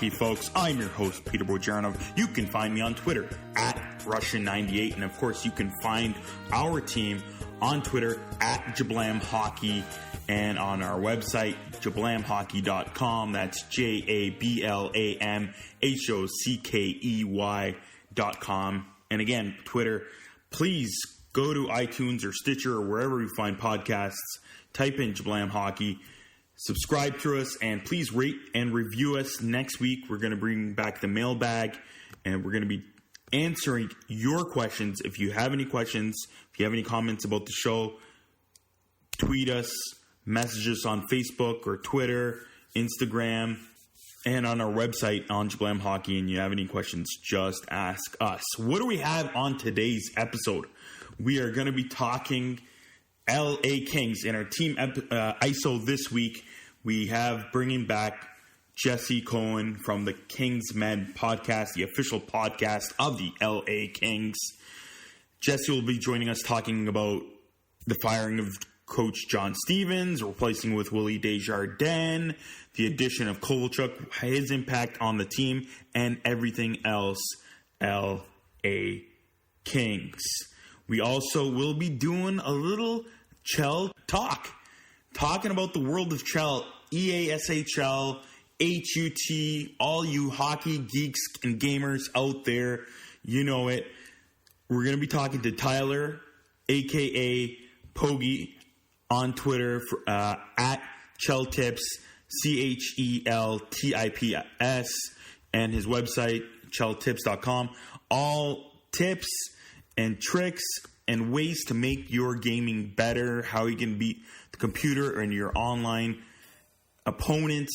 Hockey, folks. I'm your host, Peter Bojarnov. You can find me on Twitter at Russian98. And, of course, you can find our team on Twitter at Jablam Hockey and on our website, jablamhockey.com. That's JABLAMHOCKEY.com. And, again, Twitter, please go to iTunes or Stitcher or wherever you find podcasts. Type in Jablam Hockey. Subscribe to us, and please rate and review us. Next week, we're going to bring back the mailbag, and we're going to be answering your questions. If you have any questions, if you have any comments about the show, tweet us, message us on Facebook or Twitter, Instagram, and on our website on Jablam Hockey. And you have any questions, just ask us. What do we have on today's episode? We are going to be talking LA Kings in our team ISO this week. We have bringing back Jesse Cohen from the Kings Men podcast, the official podcast of the LA Kings. Jesse will be joining us talking about the firing of Coach John Stevens, replacing with Willie Desjardins, the addition of Kovalchuk, his impact on the team, and everything else LA Kings. We also will be doing a little Chel talk. Talking about the world of Chel, EASHL, HUT, all you hockey geeks and gamers out there, you know it. We're going to be talking to Tyler, a.k.a. Pogie, on Twitter for, at ChelTips, CHELTIPS, and his website, cheltips.com. All tips and tricks and ways to make your gaming better, how you can beat the computer and your online opponents.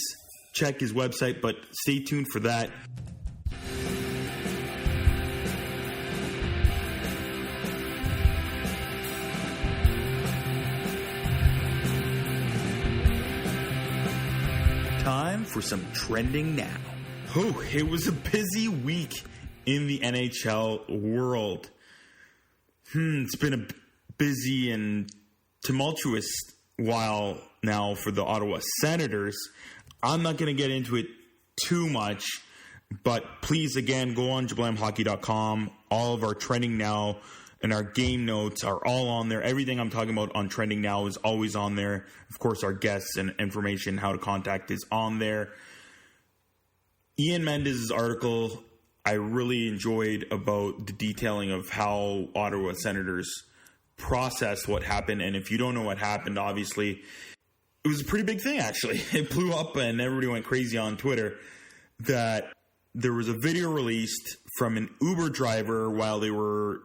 Check his website, but stay tuned for that. Time for some trending now. Oh, it was a busy week in the NHL world. It's been a busy and tumultuous while now for the Ottawa Senators. I'm not going to get into it too much, but please, again, go on jablamhockey.com. All of our trending now and our game notes are all on there. Everything I'm talking about on trending now is always on there. Of course, our guests and information, how to contact is on there. Ian Mendes' article I really enjoyed about the detailing of how Ottawa Senators processed what happened. And if you don't know what happened, obviously, it was a pretty big thing, actually. It blew up and everybody went crazy on Twitter that there was a video released from an Uber driver while they were,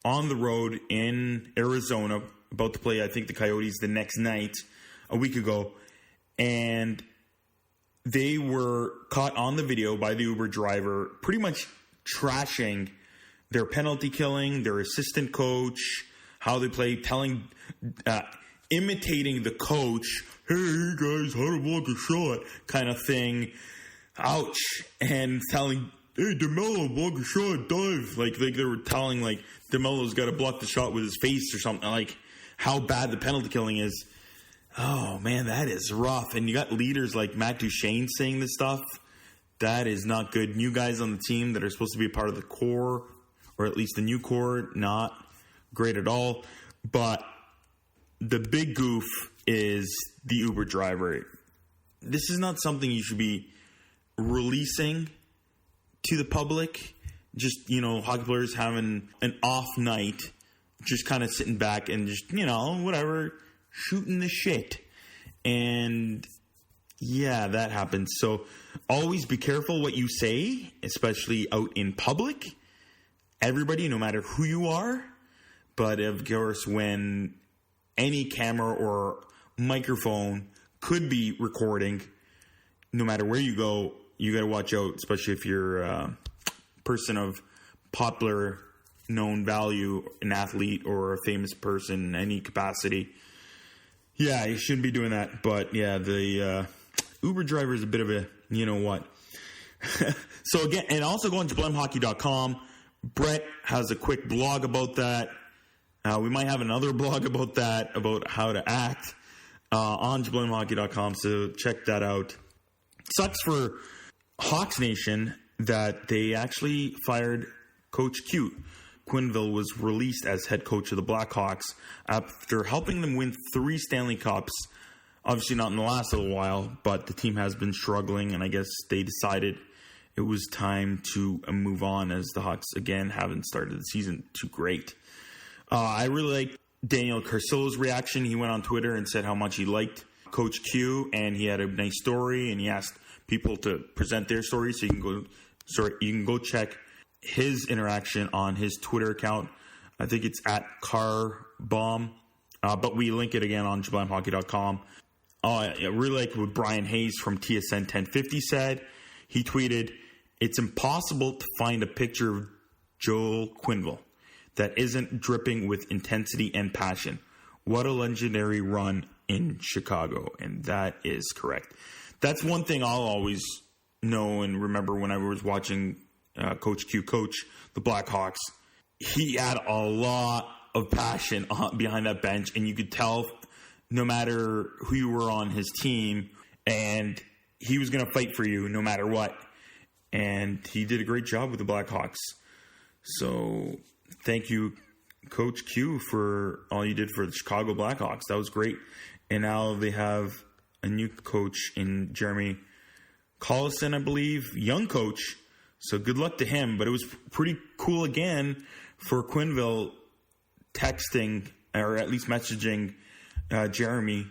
on the road in Arizona, about to play, I think, the Coyotes the next night, a week ago. And they were caught on the video by the Uber driver pretty much trashing their penalty killing, their assistant coach, how they play, imitating the coach, hey guys, how to block a shot kind of thing. Ouch. And telling, hey, DeMello, block a shot, dive. Like they were telling, DeMello's got to block the shot with his face or something, like how bad the penalty killing is. Oh, man, that is rough. And you got leaders like Matt Duchene saying this stuff. That is not good. New guys on the team that are supposed to be a part of the core, or at least the new core, not great at all. But the big goof is the Uber driver. This is not something you should be releasing to the public. Just, hockey players having an off night, just kind of sitting back and just, whatever, shooting the shit. And yeah, that happens. So always be careful what you say, especially out in public. Everybody, no matter who you are. But of course, when any camera or microphone could be recording, no matter where you go, you got to watch out, especially if you're a person of popular known value, an athlete or a famous person in any capacity. Yeah, you shouldn't be doing that. But yeah, the Uber driver is a bit of a, what. So again, and also go on to jablamhockey.com. Brett has a quick blog about that. We might have another blog about that, about how to act on jablamhockey.com. So check that out. Sucks for Hawks Nation that they actually fired Coach Q. Quenneville was released as head coach of the Blackhawks after helping them win 3 Stanley Cups. Obviously not in the last little while, but the team has been struggling, and I guess they decided it was time to move on, as the Hawks, again, haven't started the season too great. I really like Daniel Carcillo's reaction. He went on Twitter and said how much he liked Coach Q, and he had a nice story, and he asked people to present their stories. So you can go check his interaction on his Twitter account. I think it's at Carbomb, but we link it again on SublimeHockey.com. I really like what Brian Hayes from TSN 1050 said. He tweeted, "It's impossible to find a picture of Joel Quenneville that isn't dripping with intensity and passion. What a legendary run in Chicago." And that is correct. That's one thing I'll always know and remember when I was watching Coach Q coach the Blackhawks. He had a lot of passion behind that bench, and you could tell no matter who you were on his team, and he was going to fight for you no matter what. And he did a great job with the Blackhawks. So thank you, Coach Q, for all you did for the Chicago Blackhawks. That was great. And now they have a new coach in Jeremy Collison, I believe, young coach. So good luck to him. But it was pretty cool again for Quenneville texting, or at least messaging Jeremy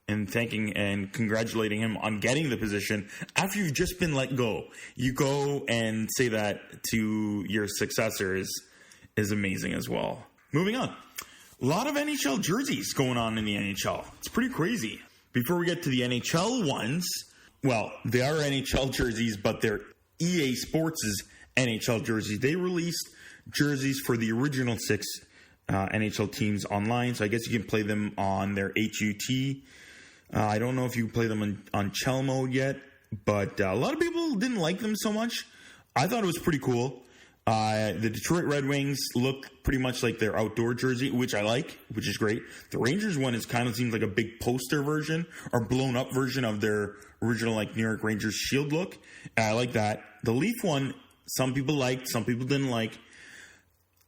and thanking and congratulating him on getting the position after you've just been let go. You go and say that to your successor is amazing as well. Moving on. A lot of NHL jerseys going on in the NHL. It's pretty crazy. Before we get to the NHL ones, well, they are NHL jerseys, but they're EA Sports' NHL jerseys. They released jerseys for the original 6 NHL teams online, so I guess you can play them on their HUT. I don't know if you can play them on Chel mode yet, but a lot of people didn't like them so much. I thought it was pretty cool. The Detroit Red Wings look pretty much like their outdoor jersey, which I like, which is great. The Rangers one kind of seems like a big poster version or blown up version of their original like New York Rangers shield look. I like that. The Leaf one, some people liked, some people didn't like.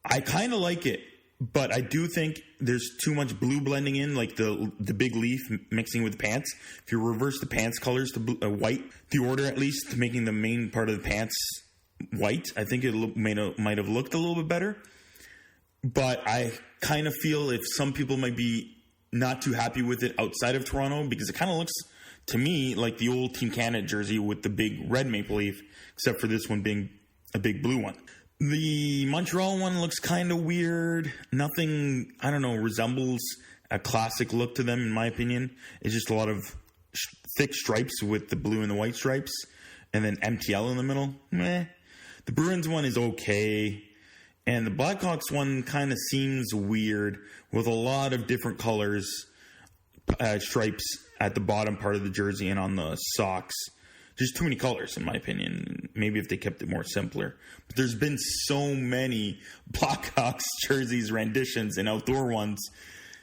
I kind of like it, but I do think there's too much blue blending in, like the big leaf mixing with the pants. If you reverse the pants colors to white, the order at least, to making the main part of the pants white, I think it might have looked a little bit better. But I kind of feel if some people might be not too happy with it outside of Toronto, because it kind of looks to me like the old Team Canada jersey with the big red maple leaf, except for this one being a big blue one. The Montreal one looks kind of weird. Nothing, I don't know, resembles a classic look to them, in my opinion. It's just a lot of thick stripes with the blue and the white stripes, and then MTL in the middle. Meh. The Bruins one is okay. And the Blackhawks one kind of seems weird with a lot of different colors, stripes at the bottom part of the jersey and on the socks. Just too many colors, in my opinion. Maybe if they kept it more simpler. But there's been so many Blackhawks jerseys, renditions, and outdoor ones.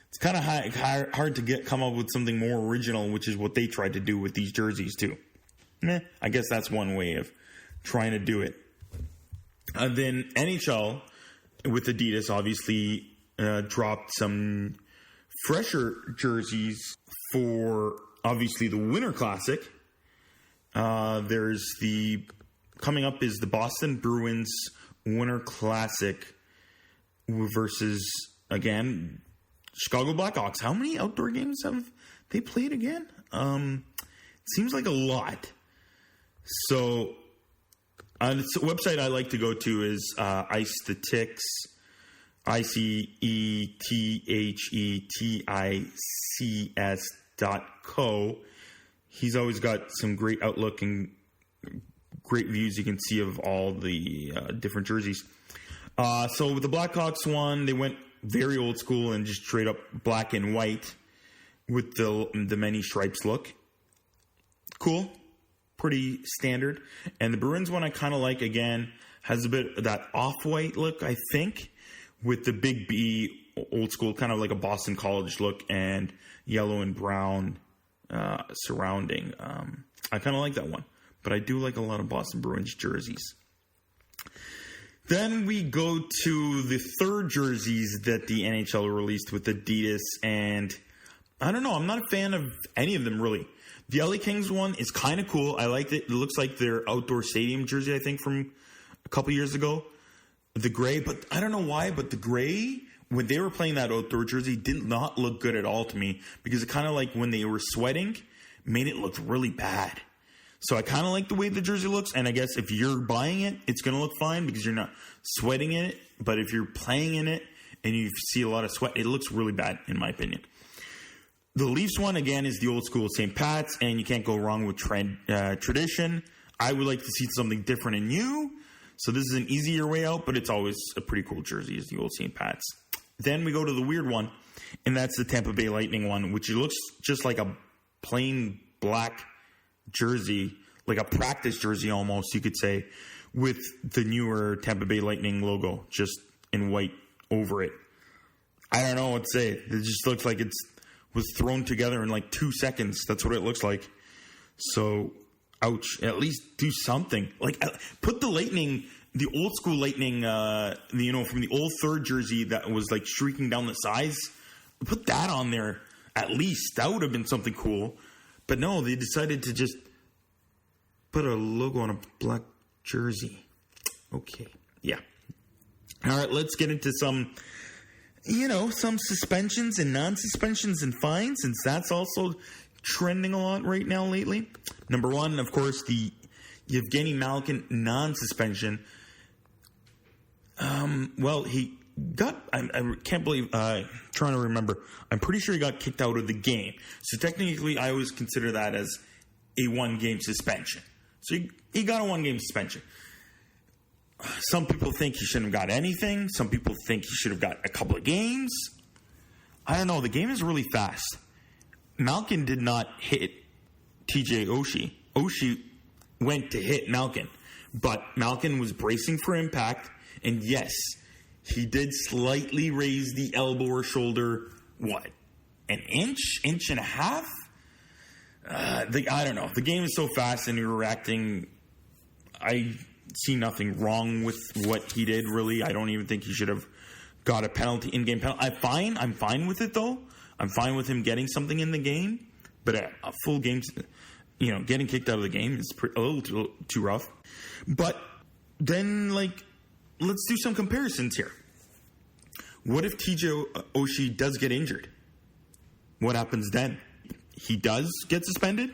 It's kind of hard to come up with something more original, which is what they tried to do with these jerseys, too. I guess that's one way of trying to do it. Then NHL, with Adidas, obviously dropped some fresher jerseys for, obviously, the Winter Classic. Coming up is the Boston Bruins Winter Classic versus, again, Chicago Blackhawks. How many outdoor games have they played again? It seems like a lot. So, the website I like to go to is IceTheTix, IceTheTics.co. He's always got some great outlook and great views you can see of all the different jerseys. So with the Blackhawks one, they went very old school and just straight up black and white with the many stripes look. Cool. Pretty standard. And the Bruins one I kind of like, again, has a bit of that off-white look, I think, with the big B, old school, kind of like a Boston College look, and yellow and brown surrounding. I kind of like that one. but I do like a lot of Boston Bruins jerseys. Then we go to the third jerseys that the NHL released with Adidas, and I don't know, I'm not a fan of any of them really. The LA Kings one is kind of cool. I like it. It looks like their outdoor stadium jersey, I think, from a couple years ago. The gray, but I don't know why, but the gray, when they were playing that outdoor jersey, did not look good at all to me, because it kind of like when they were sweating, made it look really bad. So I kind of like the way the jersey looks, and I guess if you're buying it, it's going to look fine because you're not sweating in it. But if you're playing in it and you see a lot of sweat, it looks really bad, in my opinion. The Leafs one, again, is the old school St. Pat's, and you can't go wrong with tradition. I would like to see something different and new, so this is an easier way out, but it's always a pretty cool jersey, is the old St. Pat's. Then we go to the weird one, and that's the Tampa Bay Lightning one, which looks just like a plain black jersey, like a practice jersey almost, you could say, with the newer Tampa Bay Lightning logo just in white over it. I don't know what to say. It just looks like it was thrown together in like 2 seconds. That's what it looks like. So, ouch. At least do something. Like, put the Lightning, the old school Lightning, from the old third jersey that was like streaking down the sides, put that on there at least. That would have been something cool. But no, they decided to just put a logo on a black jersey. Okay. Yeah. All right, let's get into some suspensions and non-suspensions and fines, since that's also trending a lot right now lately. Number one, of course, the Evgeny Malkin non-suspension. He got, I can't believe, trying to remember, I'm pretty sure he got kicked out of the game. So technically, I always consider that as a one-game suspension. So he got a one-game suspension. Some people think he shouldn't have got anything. Some people think he should have got a couple of games. I don't know. The game is really fast. Malkin did not hit TJ Oshie. Oshie went to hit Malkin. But Malkin was bracing for impact. And yes, he did slightly raise the elbow or shoulder, an inch and a half? I don't know. The game is so fast and you're reacting. I see nothing wrong with what he did, really. I don't even think he should have got a penalty, in-game penalty. I'm fine with it, though. I'm fine with him getting something in the game. But a full game, getting kicked out of the game is a little too rough. But then, let's do some comparisons here. What if TJ Oshie does get injured? What happens then? He does get suspended?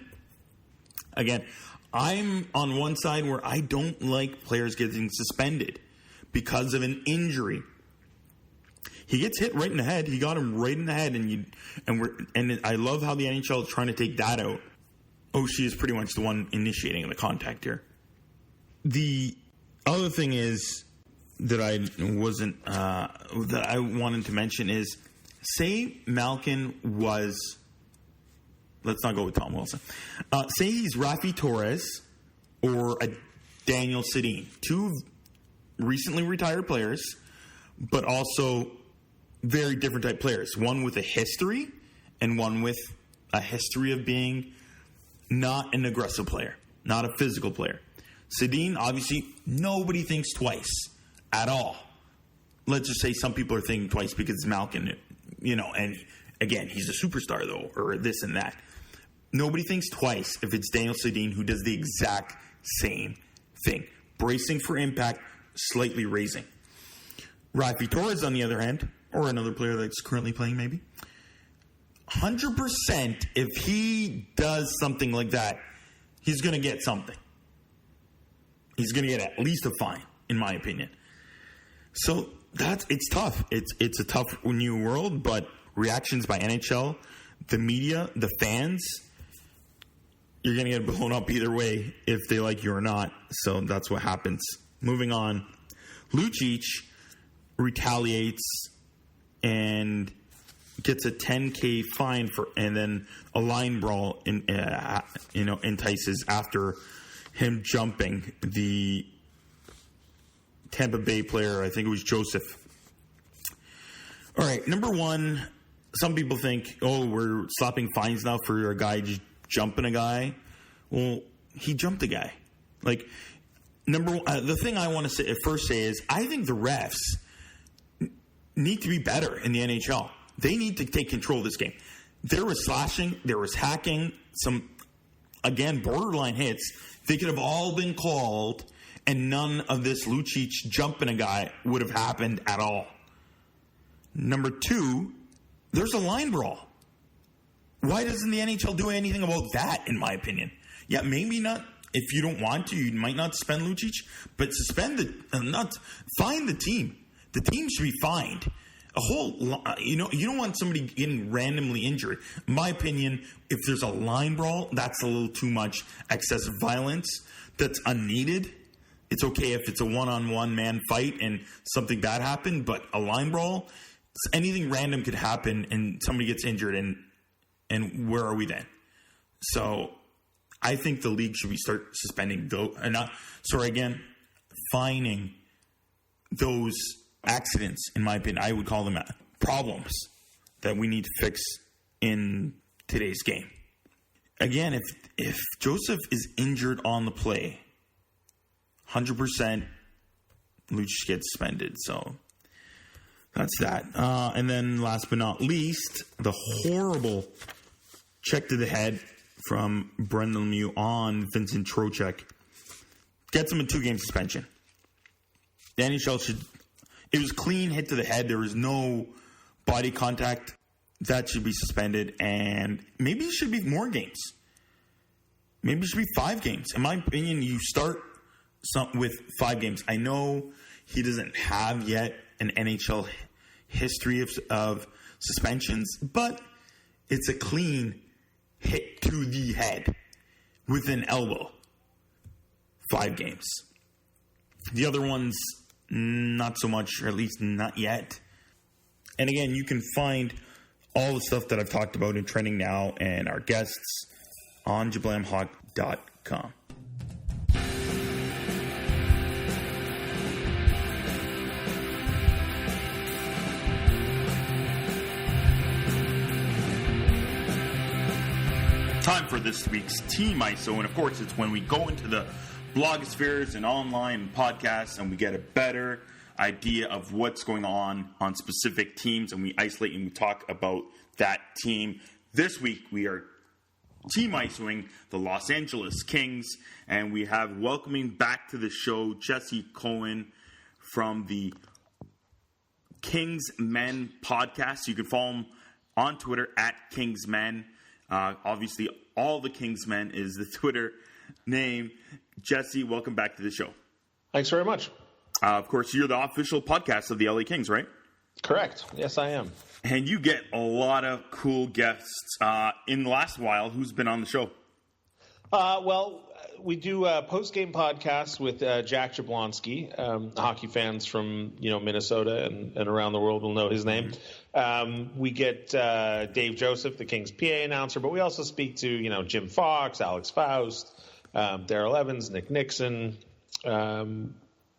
Again, I'm on one side where I don't like players getting suspended because of an injury. He gets hit right in the head. He got him right in the head, and I love how the NHL is trying to take that out. Oshie is pretty much the one initiating the contact here. The other thing is that I wanted to mention is, say Malkin was. Let's not go with Tom Wilson. Say he's Rafi Torres or a Daniel Sedin. Two recently retired players, but also very different type players. One with a history and one with a history of being not an aggressive player, not a physical player. Sedin, obviously, nobody thinks twice at all. Let's just say some people are thinking twice because it's Malkin, and again, he's a superstar, though, or this and that. Nobody thinks twice if it's Daniel Sedin who does the exact same thing. Bracing for impact, slightly raising. Rafi Torres, on the other hand, or another player that's currently playing maybe, 100% if he does something like that, he's going to get something. He's going to get at least a fine, in my opinion. So it's tough. It's a tough new world, but reactions by NHL, the media, the fans, you're going to get blown up either way if they like you or not. So that's what happens. Moving on. Lucic retaliates and gets a $10,000 fine and then a line brawl entices after him jumping the Tampa Bay player. I think it was Joseph. All right, number one, some people think, we're slapping fines now for a guy just jumping a guy. Well, he jumped a guy. Like, the thing I want to first say is I think the refs need to be better in the NHL. They need to take control of this game. There was slashing, there was hacking, some, again, borderline hits. They could have all been called, and none of this Lucic jumping a guy would have happened at all. Number two, there's a line brawl. Why doesn't the NHL do anything about that, in my opinion? Yeah, maybe not. If you don't want to, you might not suspend Lucic, but find the team. The team should be fined. You don't want somebody getting randomly injured. In my opinion, if there's a line brawl, that's a little too much excessive violence. That's unneeded. It's okay if it's a one-on-one man fight and something bad happened, but a line brawl, anything random could happen and somebody gets injured, and where are we then? So I think the league should start suspending fining those accidents, in my opinion. I would call them problems that we need to fix in today's game. Again, if Joseph is injured on the play, 100% Lucic gets suspended. So that's that. And then last but not least, the horrible check to the head from Brendan Lemieux on Vincent Trocheck gets him a 2-game suspension. The NHL it was clean hit to the head. There was no body contact. That should be suspended. And maybe it should be more games. Maybe it should be 5 games. In my opinion, you start with 5 games. I know he doesn't have yet an NHL history of suspensions, but it's a clean hit to the head with an elbow. 5 games. The other ones, not so much, or at least not yet. And again, you can find all the stuff that I've talked about in Trending Now and our guests on jablamhawk.com. Time for this week's Team ISO, and of course it's when we go into the blogospheres and online podcasts and we get a better idea of what's going on specific teams, and we isolate and we talk about that team. This week we are Team ISOing the Los Angeles Kings, and we have welcoming back to the show Jesse Cohen from the Kings Men podcast. You can follow him on Twitter at Kingsmen. Obviously, all the Kingsmen is the Twitter name. Jesse, welcome back to the show. Thanks very much. Of course, you're the official podcast of the LA Kings, right? Correct. Yes, I am. And you get a lot of cool guests. In the last while, who's been on the show? We do post-game podcasts with Jack Jablonski. Hockey fans from Minnesota and around the world will know his name. We get Dave Joseph, the Kings PA announcer, but we also speak to Jim Fox, Alex Faust, Darrell Evans, Nick Nixon.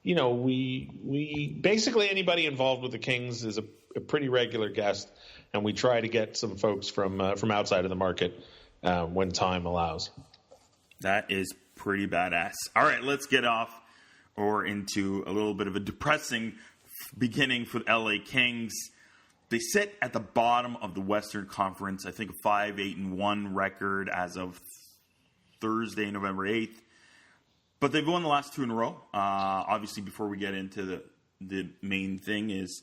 We basically anybody involved with the Kings is a pretty regular guest, and we try to get some folks from outside of the market when time allows. That is pretty badass. All right, let's get off into a little bit of a depressing beginning for the LA Kings. They sit at the bottom of the Western Conference. I think a 5-8-1 record as of Thursday, November 8th. But they've won the last 2 in a row. Obviously, before we get into the main thing is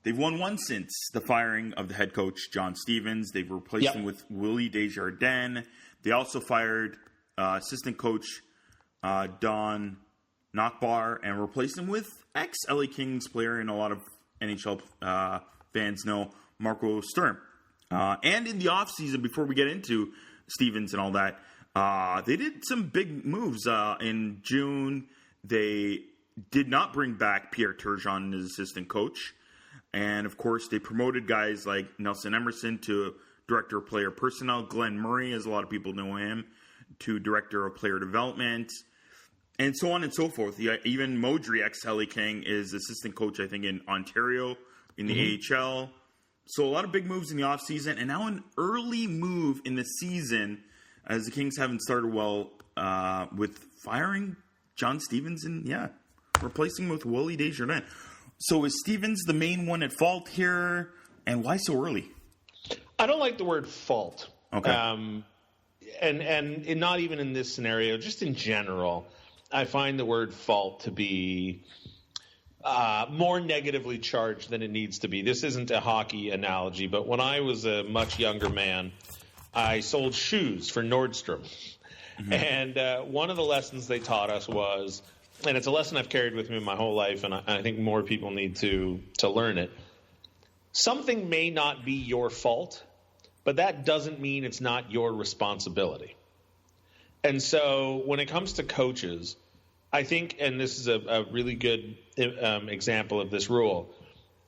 they've won 1 since the firing of the head coach, John Stevens. They've replaced him with Willie Desjardins. They also fired assistant coach Don Nockbar and replaced him with ex-LA Kings player, and a lot of NHL fans know, Marco Sturm. And in the offseason, before we get into Stevens and all that, they did some big moves. In June, they did not bring back Pierre Turgeon as assistant coach. And, of course, they promoted guys like Nelson Emerson to director of player personnel. Glenn Murray, as a lot of people know him, to director of player development. And so on and so forth. Even Modry, ex-LA King, is assistant coach, I think, in Ontario in the AHL. So a lot of big moves in the offseason. And now an early move in the season, as the Kings haven't started well with firing John Stevens and, replacing him with Willie Desjardins. So is Stevens the main one at fault here, and why so early? I don't like the word fault. Okay. And not even in this scenario, just in general, I find the word fault to be more negatively charged than it needs to be. This isn't a hockey analogy, but when I was a much younger man, I sold shoes for Nordstrom. Mm-hmm. And one of the lessons they taught us was, and it's a lesson I've carried with me my whole life, and I think more people need to learn it. Something may not be your fault, but that doesn't mean it's not your responsibility. And so when it comes to coaches, I think, and this is a really good example of this rule,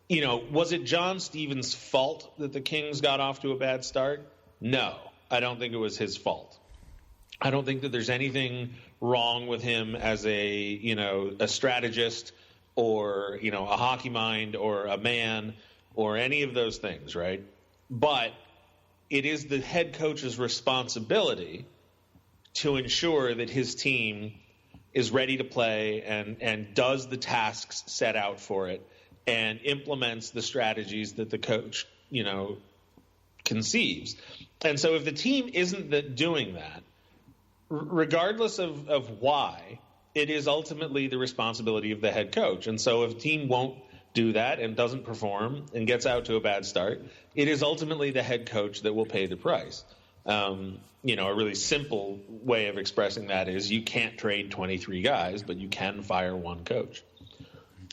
was it John Stevens' fault that the Kings got off to a bad start? No, I don't think it was his fault. I don't think that there's anything wrong with him as a strategist or, a hockey mind or a man or any of those things, right? But it is the head coach's responsibility to ensure that his team is ready to play and does the tasks set out for it and implements the strategies that the coach, conceives. And so if the team isn't doing that, regardless of why, it is ultimately the responsibility of the head coach. And so if a team won't do that and doesn't perform and gets out to a bad start, it is ultimately the head coach that will pay the price. A really simple way of expressing that is you can't trade 23 guys, but you can fire one coach.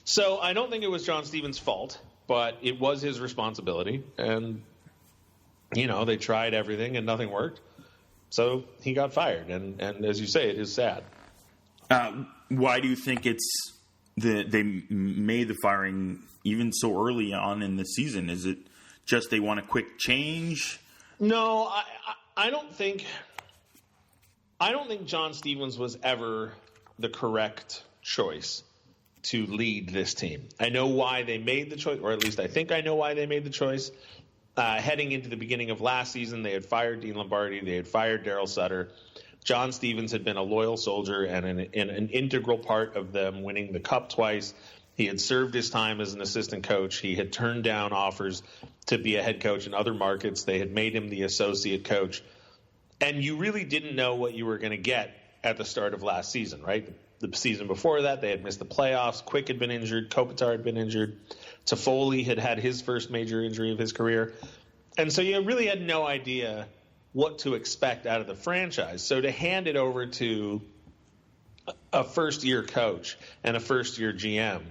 So I don't think it was John Stevens' fault, but it was his responsibility. And, they tried everything and nothing worked. So he got fired. And as you say, it is sad. Why do you think they made the firing even so early on in the season? Is it just they want a quick change? No, I don't think John Stevens was ever the correct choice to lead this team. I know why they made the choice, or at least I think I know why they made the choice. Heading into the beginning of last season, they had fired Dean Lombardi, they had fired Daryl Sutter. John Stevens had been a loyal soldier and an integral part of them winning the Cup twice. He had served his time as an assistant coach. He had turned down offers to be a head coach in other markets. They had made him the associate coach. And you really didn't know what you were going to get at the start of last season, right? The season before that, they had missed the playoffs. Quick had been injured. Kopitar had been injured. Toffoli had his first major injury of his career. And so you really had no idea what to expect out of the franchise. So to hand it over to a first-year coach and a first-year GM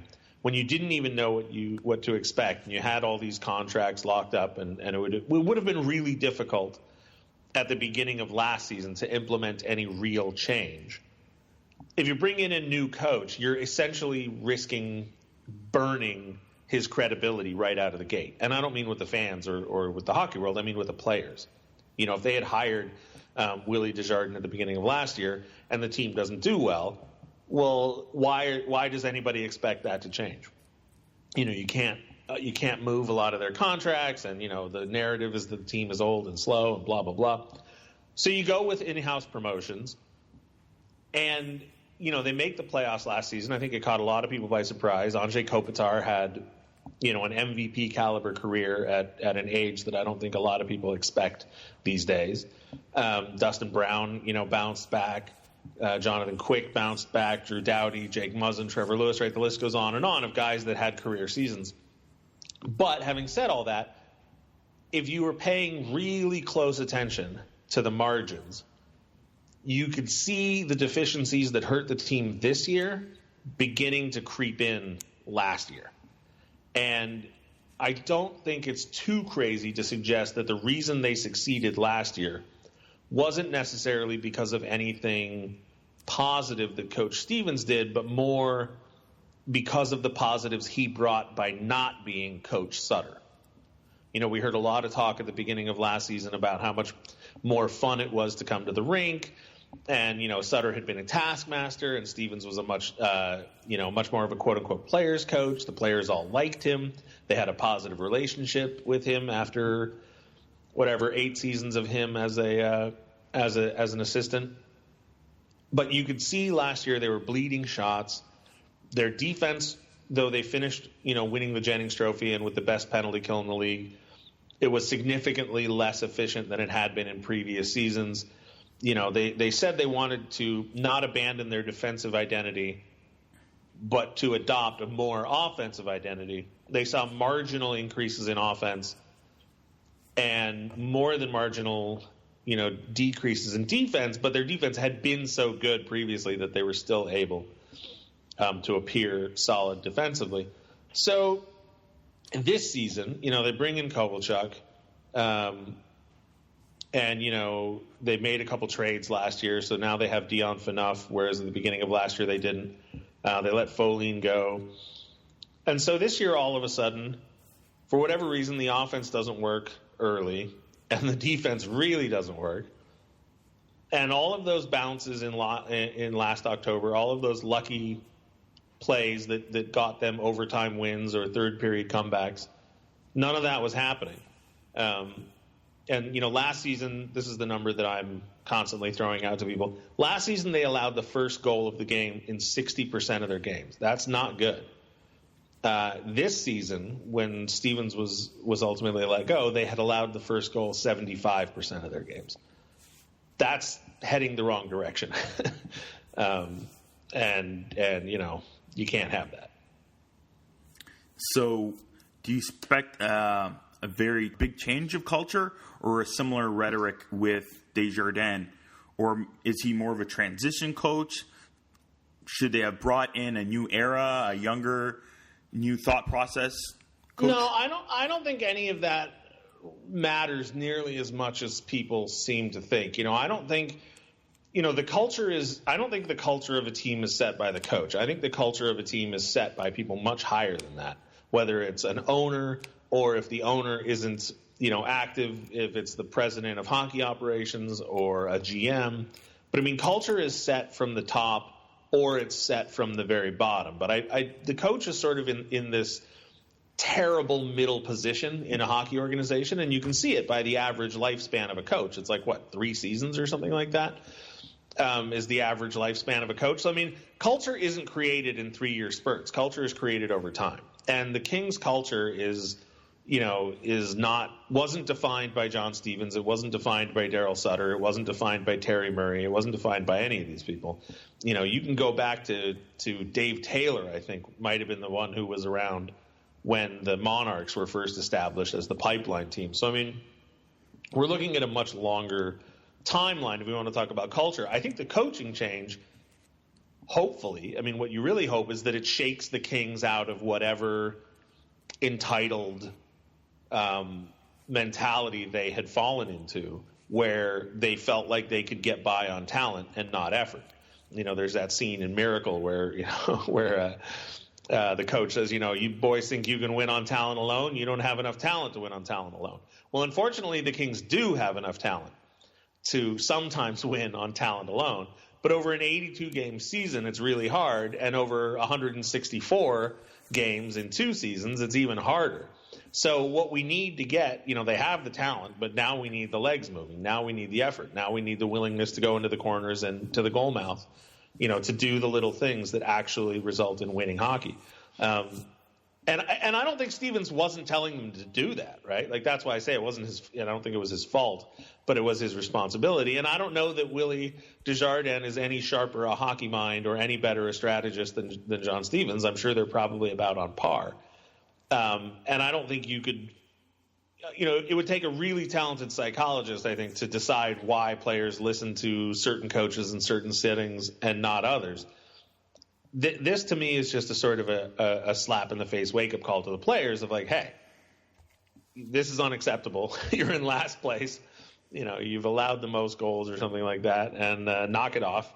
when you didn't even know what to expect, and you had all these contracts locked up, and it would have been really difficult at the beginning of last season to implement any real change. If you bring in a new coach, you're essentially risking burning his credibility right out of the gate. And I don't mean with the fans or with the hockey world. I mean with the players. If they had hired Willie Desjardins at the beginning of last year and the team doesn't do well, why does anybody expect that to change? You can't move a lot of their contracts, and the narrative is that the team is old and slow and blah blah blah. So you go with in-house promotions, and they make the playoffs last season. I think it caught a lot of people by surprise. Andrei Kopitar had an MVP caliber career at an age that I don't think a lot of people expect these days. Dustin Brown, bounced back. Jonathan Quick bounced back. Drew Doughty, Jake Muzzin, Trevor Lewis, right? The list goes on and on of guys that had career seasons. But having said all that, if you were paying really close attention to the margins, you could see the deficiencies that hurt the team this year beginning to creep in last year. And I don't think it's too crazy to suggest that the reason they succeeded last year wasn't necessarily because of anything positive that Coach Stevens did, but more because of the positives he brought by not being Coach Sutter. We heard a lot of talk at the beginning of last season about how much more fun it was to come to the rink. And, Sutter had been a taskmaster, and Stevens was a much more of a quote-unquote players coach. The players all liked him. They had a positive relationship with him after 8 seasons of him as an assistant. But you could see last year they were bleeding shots. Their defense, though they finished, winning the Jennings Trophy and with the best penalty kill in the league, it was significantly less efficient than it had been in previous seasons. They said they wanted to not abandon their defensive identity, but to adopt a more offensive identity. They saw marginal increases in offense and more than marginal, decreases in defense, but their defense had been so good previously that they were still able to appear solid defensively. So this season, they bring in Kovalchuk, and, they made a couple trades last year, so now they have Dion Phaneuf, whereas at the beginning of last year they didn't. They let Foligno go. And so this year, all of a sudden, for whatever reason, the offense doesn't work early, and the defense really doesn't work. And all of those bounces in last October, all of those lucky plays that got them overtime wins or third-period comebacks, none of that was happening. And last season, this is the number that I'm constantly throwing out to people. Last season, they allowed the first goal of the game in 60% of their games. That's not good. This season, when Stevens was ultimately let go, they had allowed the first goal 75% of their games. That's heading the wrong direction. And you can't have that. So do you expect a very big change of culture or a similar rhetoric with Desjardins? Or is he more of a transition coach? Should they have brought in a new era, a younger, new thought process coach? No, I don't think any of that matters nearly as much as people seem to think. I don't think the culture is – I don't think the culture of a team is set by the coach. I think the culture of a team is set by people much higher than that, whether it's an owner or if the owner isn't – active, if it's the president of hockey operations or a GM. But, culture is set from the top or it's set from the very bottom. But the coach is sort of in this terrible middle position in a hockey organization, and you can see it by the average lifespan of a coach. It's like, 3 seasons or something like that is the average lifespan of a coach. So, culture isn't created in 3-year spurts. Culture is created over time. And the Kings' culture wasn't defined by John Stevens. It wasn't defined by Darryl Sutter. It wasn't defined by Terry Murray. It wasn't defined by any of these people. You can go back to Dave Taylor, I think, might have been the one who was around when the Monarchs were first established as the pipeline team. So, we're looking at a much longer timeline if we want to talk about culture. I think the coaching change, hopefully, what you really hope is that it shakes the Kings out of whatever entitled mentality they had fallen into, where they felt like they could get by on talent and not effort. There's that scene in Miracle where the coach says, you boys think you can win on talent alone. You don't have enough talent to win on talent alone. Well, unfortunately, the Kings do have enough talent to sometimes win on talent alone. But over an 82-game season, it's really hard. And over 164 games in 2 seasons, it's even harder. So what we need to get, they have the talent, but now we need the legs moving. Now we need the effort. Now we need the willingness to go into the corners and to the goal mouth, to do the little things that actually result in winning hockey. And I don't think Stevens wasn't telling them to do that, right? Like, that's why I say it wasn't his – I don't think it was his fault, but it was his responsibility. And I don't know that Willie Desjardins is any sharper a hockey mind or any better a strategist than John Stevens. I'm sure they're probably about on par. And I don't think you could – it would take a really talented psychologist, I think, to decide why players listen to certain coaches in certain settings and not others. This, to me, is just a sort of a slap-in-the-face wake-up call to the players of like, hey, this is unacceptable. You're in last place. You've allowed the most goals or something like that, and knock it off.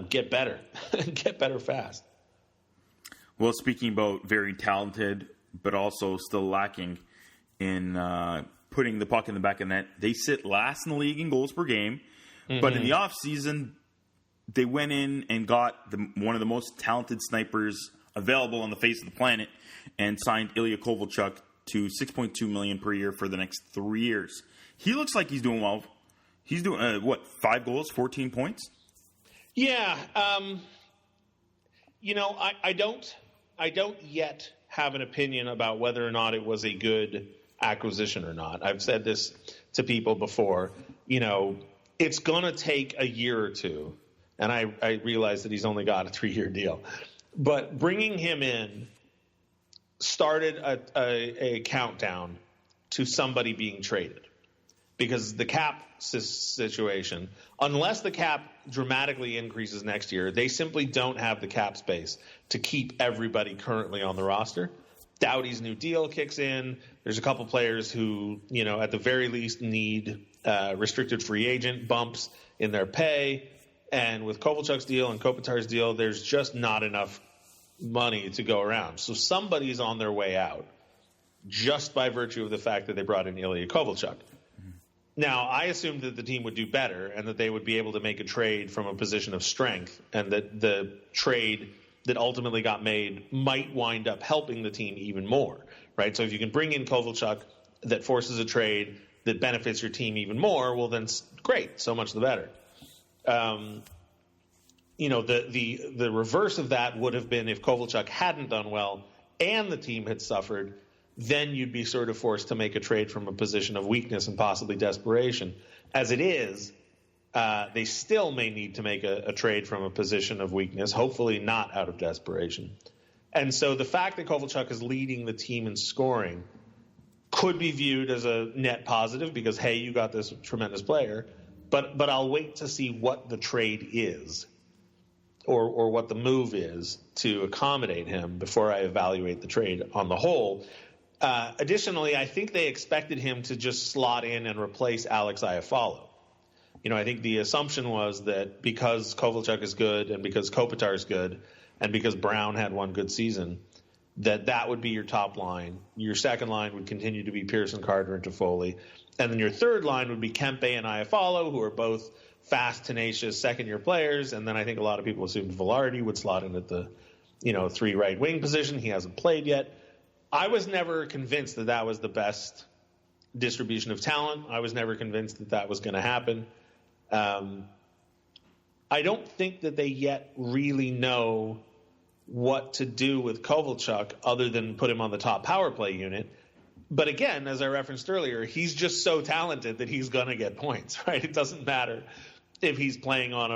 Get better. Get better fast. Well, speaking about very talented but also still lacking in putting the puck in the back of the net, they sit last in the league in goals per game. Mm-hmm. But in the offseason, they went in and got one of the most talented snipers available on the face of the planet and signed Ilya Kovalchuk to $6.2 million per year for the next 3 years. He looks like he's doing well. He's doing 5 goals, 14 points. Yeah. I don't yet have an opinion about whether or not it was a good acquisition or not. I've said this to people before. It's going to take a year or two, and I realize that he's only got a 3-year deal. But bringing him in started a countdown to somebody being traded, because the cap situation, unless the cap dramatically increases next year, they simply don't have the cap space to keep everybody currently on the roster. Doughty's new deal kicks in. There's a couple players who, at the very least need restricted free agent bumps in their pay. And with Kovalchuk's deal and Kopitar's deal, there's just not enough money to go around. So somebody's on their way out just by virtue of the fact that they brought in Ilya Kovalchuk. Now, I assumed that the team would do better and that they would be able to make a trade from a position of strength, and that the trade that ultimately got made might wind up helping the team even more, right? So if you can bring in Kovalchuk that forces a trade that benefits your team even more, well, then great, so much the better. The reverse of that would have been if Kovalchuk hadn't done well and the team had suffered, then you'd be sort of forced to make a trade from a position of weakness and possibly desperation. As it is, they still may need to make a trade from a position of weakness, hopefully not out of desperation. And so the fact that Kovalchuk is leading the team in scoring could be viewed as a net positive because, hey, you got this tremendous player. But I'll wait to see what the trade is or what the move is to accommodate him before I evaluate the trade on the whole. Additionally, I think they expected him to just slot in and replace Alex Iafallo. I think the assumption was that because Kovalchuk is good and because Kopitar is good and because Brown had one good season, that would be your top line. Your second line would continue to be Pearson, Carter, and Toffoli. And then your third line would be Kempe and Iafallo, who are both fast, tenacious second-year players. And then I think a lot of people assumed Velarde would slot in at the 3 right wing position. He hasn't played yet. I was never convinced that was the best distribution of talent. I was never convinced that was going to happen. I don't think that they yet really know what to do with Kovalchuk other than put him on the top power play unit. But again, as I referenced earlier, he's just so talented that he's going to get points, right? It doesn't matter if he's playing on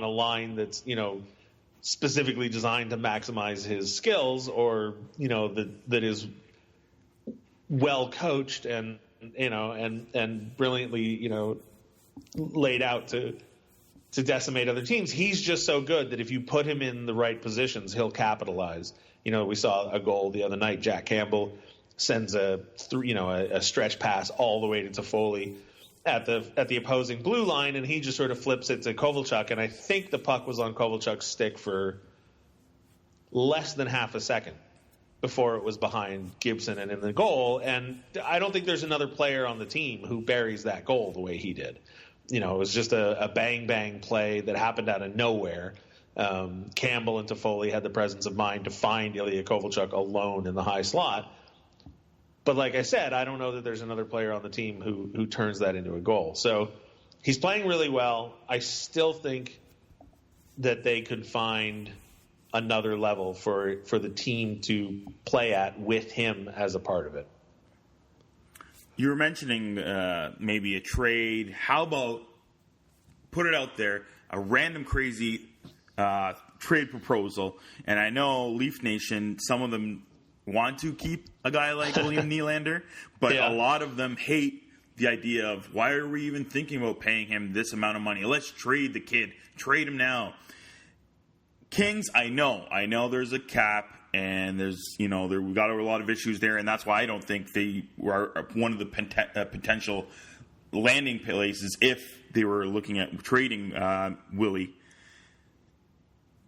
a line that's, specifically designed to maximize his skills or, that is well coached and brilliantly, laid out to decimate other teams. He's just so good that if you put him in the right positions, he'll capitalize. We saw a goal the other night. Jack Campbell sends a stretch pass all the way to Toffoli at the opposing blue line, and he just sort of flips it to Kovalchuk. And I think the puck was on Kovalchuk's stick for less than half a second before it was behind Gibson and in the goal. And I don't think there's another player on the team who buries that goal the way he did. It was just a bang-bang play that happened out of nowhere. Campbell and Toffoli had the presence of mind to find Ilya Kovalchuk alone in the high slot. But like I said, I don't know that there's another player on the team who turns that into a goal. So he's playing really well. I still think that they could find another level for the team to play at with him as a part of it. You were mentioning maybe a trade. How about, put it out there, a random crazy trade proposal? And I know Leaf Nation, some of them want to keep a guy like William Nylander, but a lot of them hate the idea of, why are we even thinking about paying him this amount of money? Let's trade the kid. Trade him now. Kings, I know there's a cap, and there's, we got a lot of issues there, and that's why I don't think they were one of the potential landing places if they were looking at trading Willie.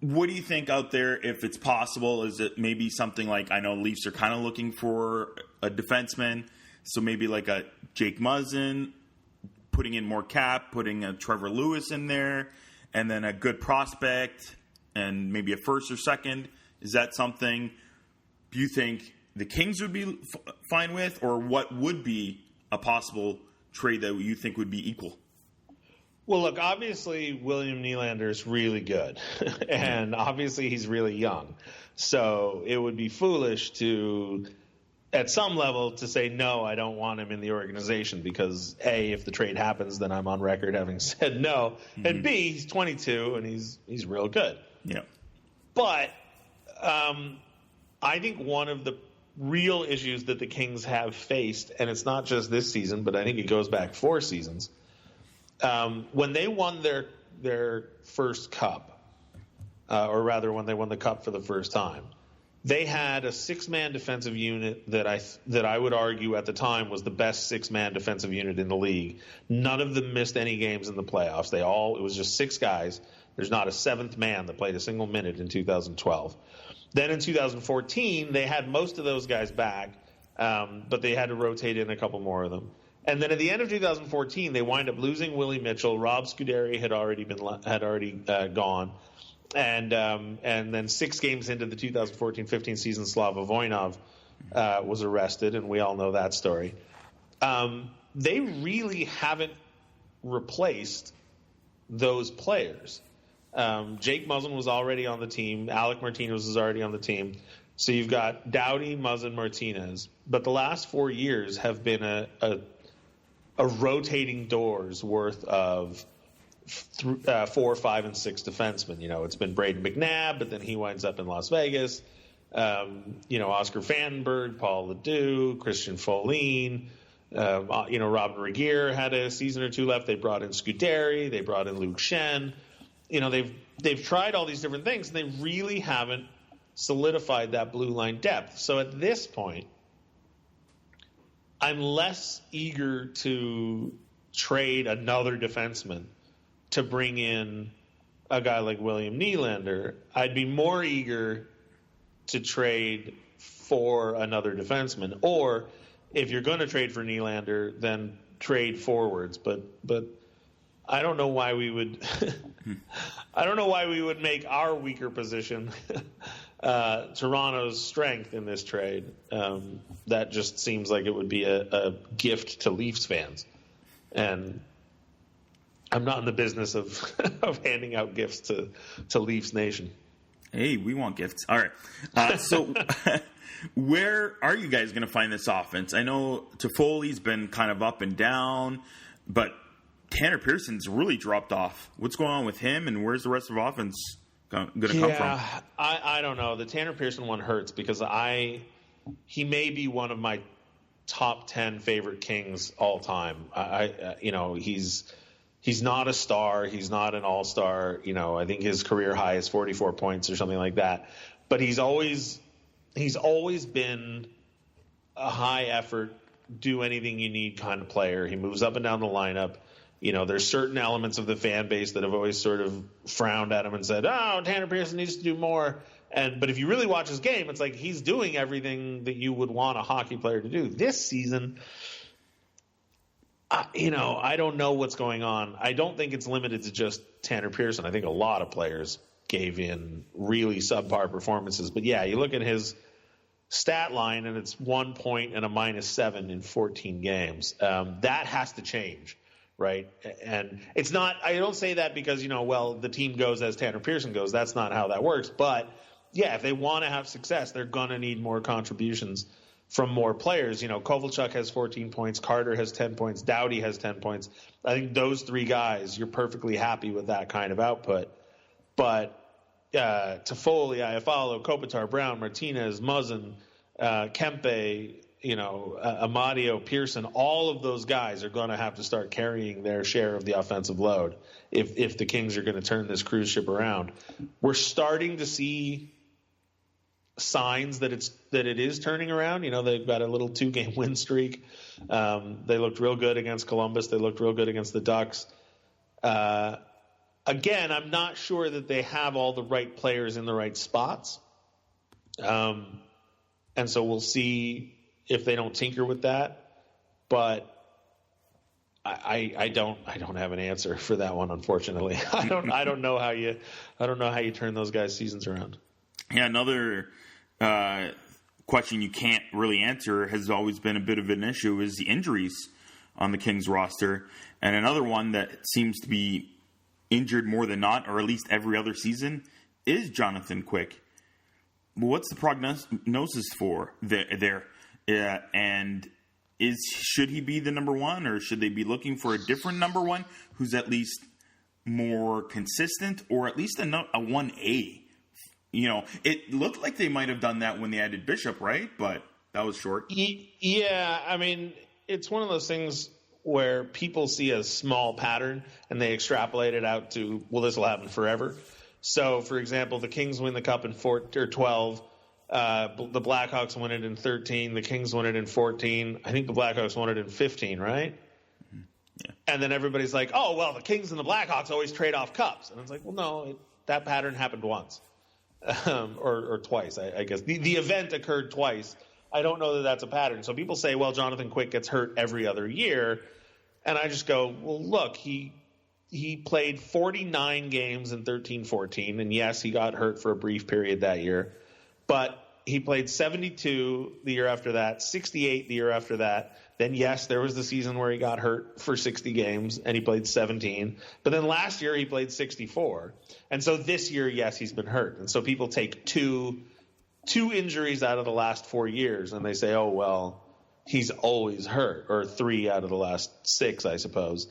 What do you think out there, if it's possible? Is it maybe something like, I know Leafs are kind of looking for a defenseman, so maybe like a Jake Muzzin, putting in more cap, putting a Trevor Lewis in there, and then a good prospect, and maybe a first or second? Is that something you think the Kings would be fine with, or what would be a possible trade that you think would be equal? Well, look, obviously William Nylander is really good, and obviously he's really young. So it would be foolish to, at some level, to say, no, I don't want him in the organization because, A, if the trade happens, then I'm on record having said no, and B, he's 22 and he's real good. Yeah. But I think one of the real issues that the Kings have faced, and it's not just this season, but I think it goes back 4 seasons, when they won their first cup, or rather when they won the cup for the first time, they had a 6-man defensive unit that I would argue at the time was the best 6-man defensive unit in the league. None of them missed any games in the playoffs. It was just 6 guys. There's not a 7th man that played a single minute in 2012. Then in 2014, they had most of those guys back, but they had to rotate in a couple more of them. And then at the end of 2014, they wind up losing Willie Mitchell. Rob Scuderi had already gone, and then 6 games into the 2014-15 season, Slava Voinov was arrested, and we all know that story. They really haven't replaced those players. Jake Muzzin was already on the team. Alec Martinez was already on the team. So you've got Doughty, Muzzin, Martinez. But the last 4 years have been a rotating doors worth of 4, 5, and 6 defensemen. It's been Braden McNabb, but then he winds up in Las Vegas. Oscar Vandenberg, Paul Ledoux, Christian Folin. Robin Regier had a season or 2 left. They brought in Scuderi. They brought in Luke Shen. They've tried all these different things, and they really haven't solidified that blue line depth. So at this point, I'm less eager to trade another defenseman to bring in a guy like William Nylander. I'd be more eager to trade for another defenseman. Or if you're going to trade for Nylander, then trade forwards. But I don't know why we would make our weaker position Toronto's strength in this trade. That just seems like it would be a gift to Leafs fans. And I'm not in the business of handing out gifts to Leafs Nation. Hey, we want gifts. All right. So where are you guys going to find this offense? I know Toffoli's been kind of up and down, but Tanner Pearson's really dropped off. What's going on with him, and where's the rest of the offense going to come from? I don't know. The Tanner Pearson one hurts because he may be one of my top 10 favorite Kings all time. He's not a star. He's not an all-star. I think his career high is 44 points or something like that. But he's always been a high effort, do anything you need kind of player. He moves up and down the lineup. There's certain elements of the fan base that have always sort of frowned at him and said, "Oh, Tanner Pearson needs to do more." But if you really watch his game, it's like he's doing everything that you would want a hockey player to do. This season, I don't know what's going on. I don't think it's limited to just Tanner Pearson. I think a lot of players gave in really subpar performances. But yeah, you look at his stat line and it's 1 point and a -7 in 14 games. That has to change. Right. And it's not, I don't say that because, the team goes as Tanner Pearson goes. That's not how that works. But yeah, if they want to have success, they're going to need more contributions from more players. Kovalchuk has 14 points. Carter has 10 points. Doughty has 10 points. I think those 3 guys, you're perfectly happy with that kind of output. But Toffoli, Iafallo, Kopitar, Brown, Martinez, Muzzin, Kempe, Amadio, Pearson, all of those guys are going to have to start carrying their share of the offensive load if the Kings are going to turn this cruise ship around. We're starting to see signs that it is turning around. They've got a little 2-game win streak. They looked real good against Columbus. They looked real good against the Ducks. Again, I'm not sure that they have all the right players in the right spots. And so we'll see if they don't tinker with that, but I don't have an answer for that one, unfortunately. I don't know how you turn those guys' seasons around. Yeah, another question you can't really answer has always been a bit of an issue is the injuries on the Kings roster. And another one that seems to be injured more than not, or at least every other season, is Jonathan Quick. What's the prognosis for there? And should he be the number one, or should they be looking for a different number one who's at least more consistent, or at least a 1A? It looked like they might have done that when they added Bishop, right? But that was short. Yeah, I mean, it's one of those things where people see a small pattern and they extrapolate it out to, well, this will happen forever. So, for example, the Kings win the Cup in 12. The Blackhawks won it in 13. The Kings won it in 14. I think the Blackhawks won it in 15, right? Yeah. And then everybody's like, oh, well, the Kings and the Blackhawks always trade off cups. And it's like, well, no, that pattern happened once or twice, I guess. The event occurred twice. I don't know that that's a pattern. So people say, well, Jonathan Quick gets hurt every other year. And I just go, well, look, he played 49 games in 13-14. And, yes, he got hurt for a brief period that year. But he played 72 the year after that, 68 the year after that. Then, yes, there was the season where he got hurt for 60 games, and he played 17. But then last year he played 64. And so this year, yes, he's been hurt. And so people take two injuries out of the last 4 years, and they say, oh, well, he's always hurt, or 3 out of the last 6, I suppose.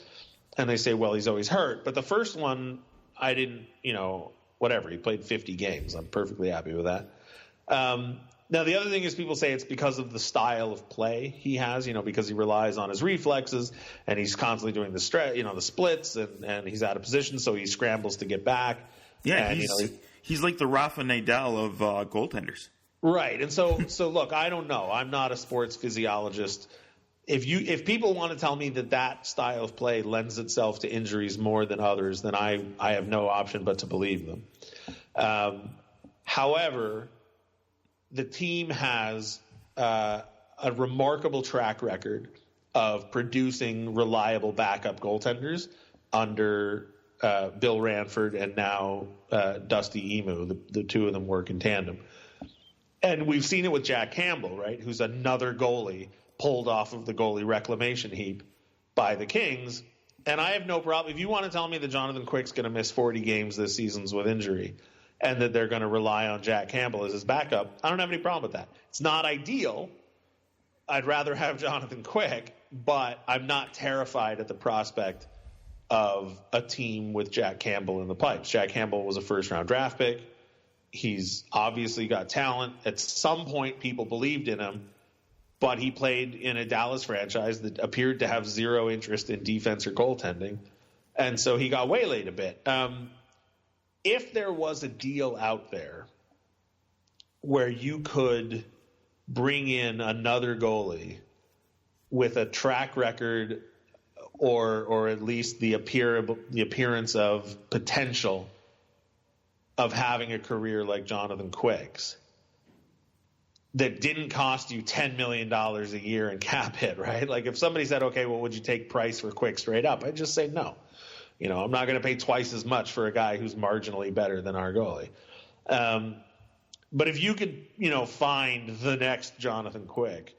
And they say, well, he's always hurt. But the first one, I didn't, whatever. He played 50 games. I'm perfectly happy with that. Now, the other thing is people say it's because of the style of play he has, because he relies on his reflexes and he's constantly doing the the splits and he's out of position, so he scrambles to get back. Yeah, and, he's like the Rafa Nadal of goaltenders. Right. And so look, I don't know. I'm not a sports physiologist. If people want to tell me that style of play lends itself to injuries more than others, then I have no option but to believe them. However, the team has a remarkable track record of producing reliable backup goaltenders under Bill Ranford and now Dusty Emu. The two of them work in tandem. And we've seen it with Jack Campbell, right, who's another goalie pulled off of the goalie reclamation heap by the Kings. And I have no problem. If you want to tell me that Jonathan Quick's going to miss 40 games this season with injury and that they're going to rely on Jack Campbell as his backup, I don't have any problem with that. It's not ideal. I'd rather have Jonathan Quick, but I'm not terrified at the prospect of a team with Jack Campbell in the pipes. Jack Campbell was a first-round draft pick. He's obviously got talent. At some point, people believed in him, but he played in a Dallas franchise that appeared to have zero interest in defense or goaltending, and so he got waylaid a bit. If there was a deal out there where you could bring in another goalie with a track record or at least the appearance of potential of having a career like Jonathan Quick's that didn't cost you $10 million a year in cap hit, right? Like if somebody said, okay, well, would you take Price for Quick straight up? I'd just say no. I'm not going to pay twice as much for a guy who's marginally better than our goalie. But if you could, find the next Jonathan Quick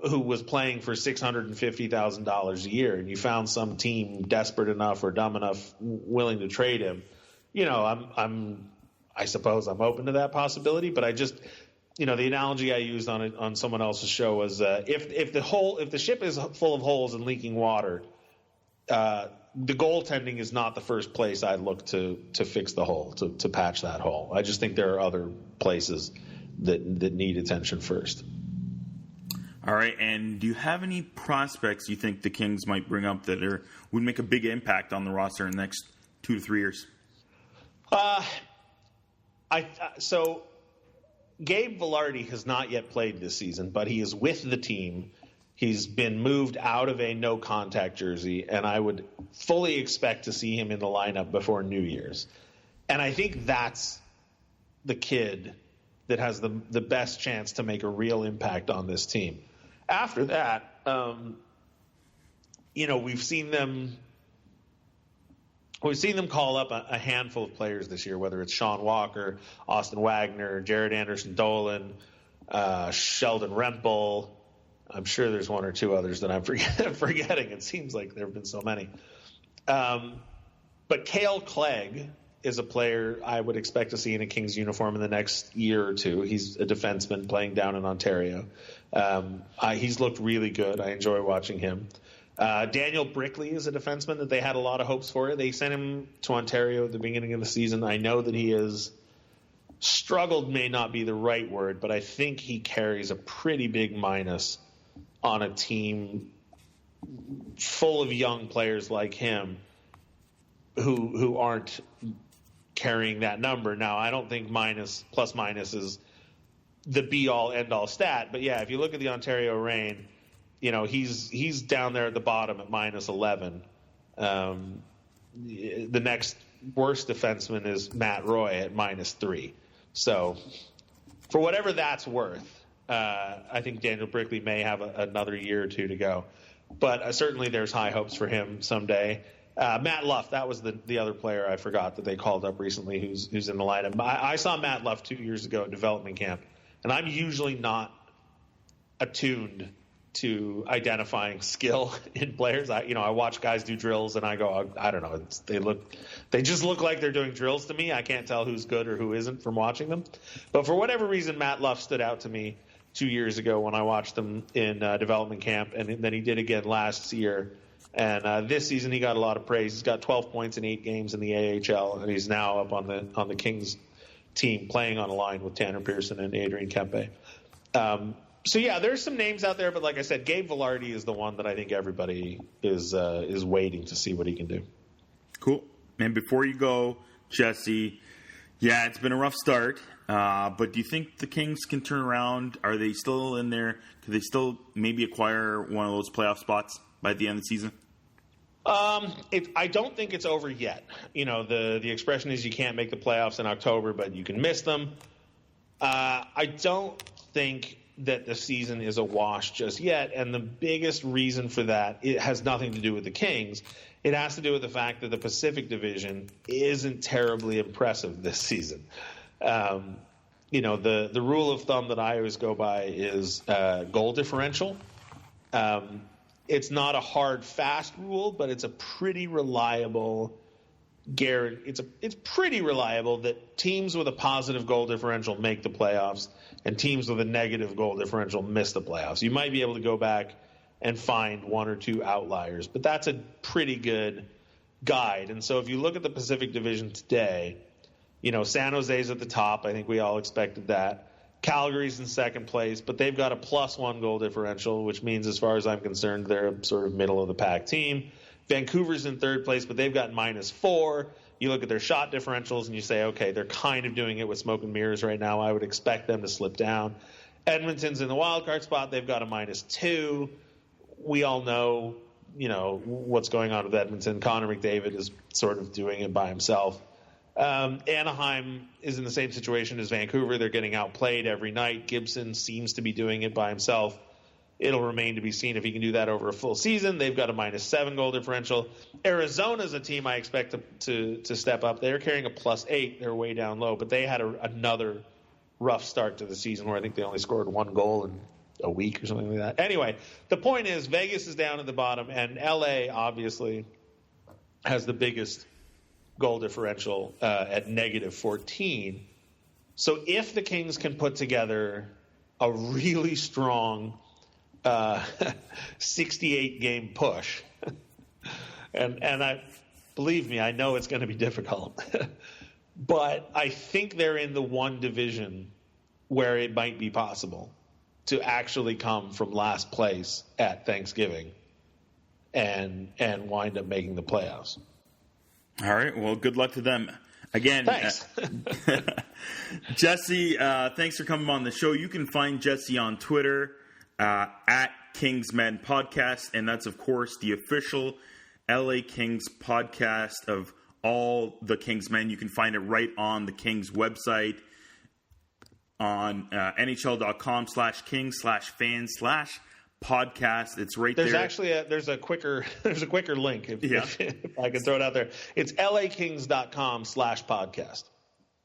who was playing for $650,000 a year, and you found some team desperate enough or dumb enough willing to trade him, I suppose I'm open to that possibility. But I just, the analogy I used on someone else's show was if the ship is full of holes and leaking water, the goaltending is not the first place I'd look to fix the hole, to patch that hole. I just think there are other places that need attention first. All right, and do you have any prospects you think the Kings might bring up that would make a big impact on the roster in the next 2 to 3 years? So Gabe Vilardi has not yet played this season, but he is with the team. He's been moved out of a no-contact jersey, and I would fully expect to see him in the lineup before New Year's. And I think that's the kid that has the best chance to make a real impact on this team. After that, we've seen them call up a handful of players this year, whether it's Sean Walker, Austin Wagner, Jared Anderson-Dolan, Sheldon Rempel, I'm sure there's one or two others that I'm forgetting. It seems like there have been so many. But Cale Clegg is a player I would expect to see in a Kings uniform in the next year or two. He's a defenseman playing down in Ontario. He's looked really good. I enjoy watching him. Daniel Brickley is a defenseman that they had a lot of hopes for. They sent him to Ontario at the beginning of the season. I know that he has struggled, may not be the right word, but I think he carries a pretty big minus on a team full of young players like him who aren't carrying that number. Now, I don't think plus minus is the be-all, end-all stat, but yeah, if you look at the Ontario Reign, he's down there at the bottom at minus 11. The next worst defenseman is Matt Roy at minus 3. So for whatever that's worth, I think Daniel Brickley may have another year or two to go. But certainly there's high hopes for him someday. Matt Luff, that was the other player I forgot that they called up recently who's in the lineup. I saw Matt Luff 2 years ago at development camp, and I'm usually not attuned to identifying skill in players. I watch guys do drills and I go, I don't know. They just look like they're doing drills to me. I can't tell who's good or who isn't from watching them. But for whatever reason, Matt Luff stood out to me 2 years ago when I watched them in development camp, and then he did again last year. And this season he got a lot of praise. He's got 12 points in 8 games in the AHL, and he's now up on the Kings team playing on a line with Tanner Pearson and Adrian Kempe. So yeah, there's some names out there, but like I said, Gabe Velarde is the one that I think everybody is waiting to see what he can do. Cool. And before you go, Jesse, yeah, it's been a rough start, but do you think the Kings can turn around? Are they still in there? Could they still maybe acquire one of those playoff spots by the end of the season? I don't think it's over yet. The expression is you can't make the playoffs in October, but you can miss them. I don't think that the season is a wash just yet, and the biggest reason for that, it has nothing to do with the Kings. It has to do with the fact that the Pacific Division isn't terribly impressive this season. The rule of thumb that I always go by is goal differential. It's not a hard, fast rule, but it's a pretty reliable guarantee. It's pretty reliable that teams with a positive goal differential make the playoffs, and teams with a negative goal differential miss the playoffs. You might be able to go back and find one or two outliers, but that's a pretty good guide. And so if you look at the Pacific Division today, San Jose's at the top. I think we all expected that. Calgary's in second place, but they've got a +1 goal differential, which means, as far as I'm concerned, they're a sort of middle-of-the-pack team. Vancouver's in third place, but they've got -4. You look at their shot differentials and you say, okay, they're kind of doing it with smoke and mirrors right now. I would expect them to slip down. Edmonton's in the wild card spot. They've got a -2. We all know, what's going on with Edmonton. Connor McDavid is sort of doing it by himself. Anaheim is in the same situation as Vancouver. They're getting outplayed every night. Gibson seems to be doing it by himself. It'll remain to be seen if he can do that over a full season. They've got a -7 goal differential. Arizona's a team I expect to step up. They're carrying a +8. They're way down low, but they had another rough start to the season where I think they only scored 1 goal in a week or something like that. Anyway, the point is Vegas is down at the bottom, and LA obviously has the biggest goal differential at -14. So if the Kings can put together a really strong 68-game push, and I believe me, I know it's going to be difficult, but I think they're in the one division where it might be possible to actually come from last place at Thanksgiving and wind up making the playoffs. All right. Well, good luck to them. Again, thanks. Jesse, thanks for coming on the show. You can find Jesse on Twitter at Kingsmen Podcast, and that's, of course, the official LA Kings podcast of all the Kingsmen. You can find it right on the Kings website on NHL.com/Kings/fans/podcast. It's right there. There's actually there's a quicker link if I can throw it out there. It's LAKings.com/podcast.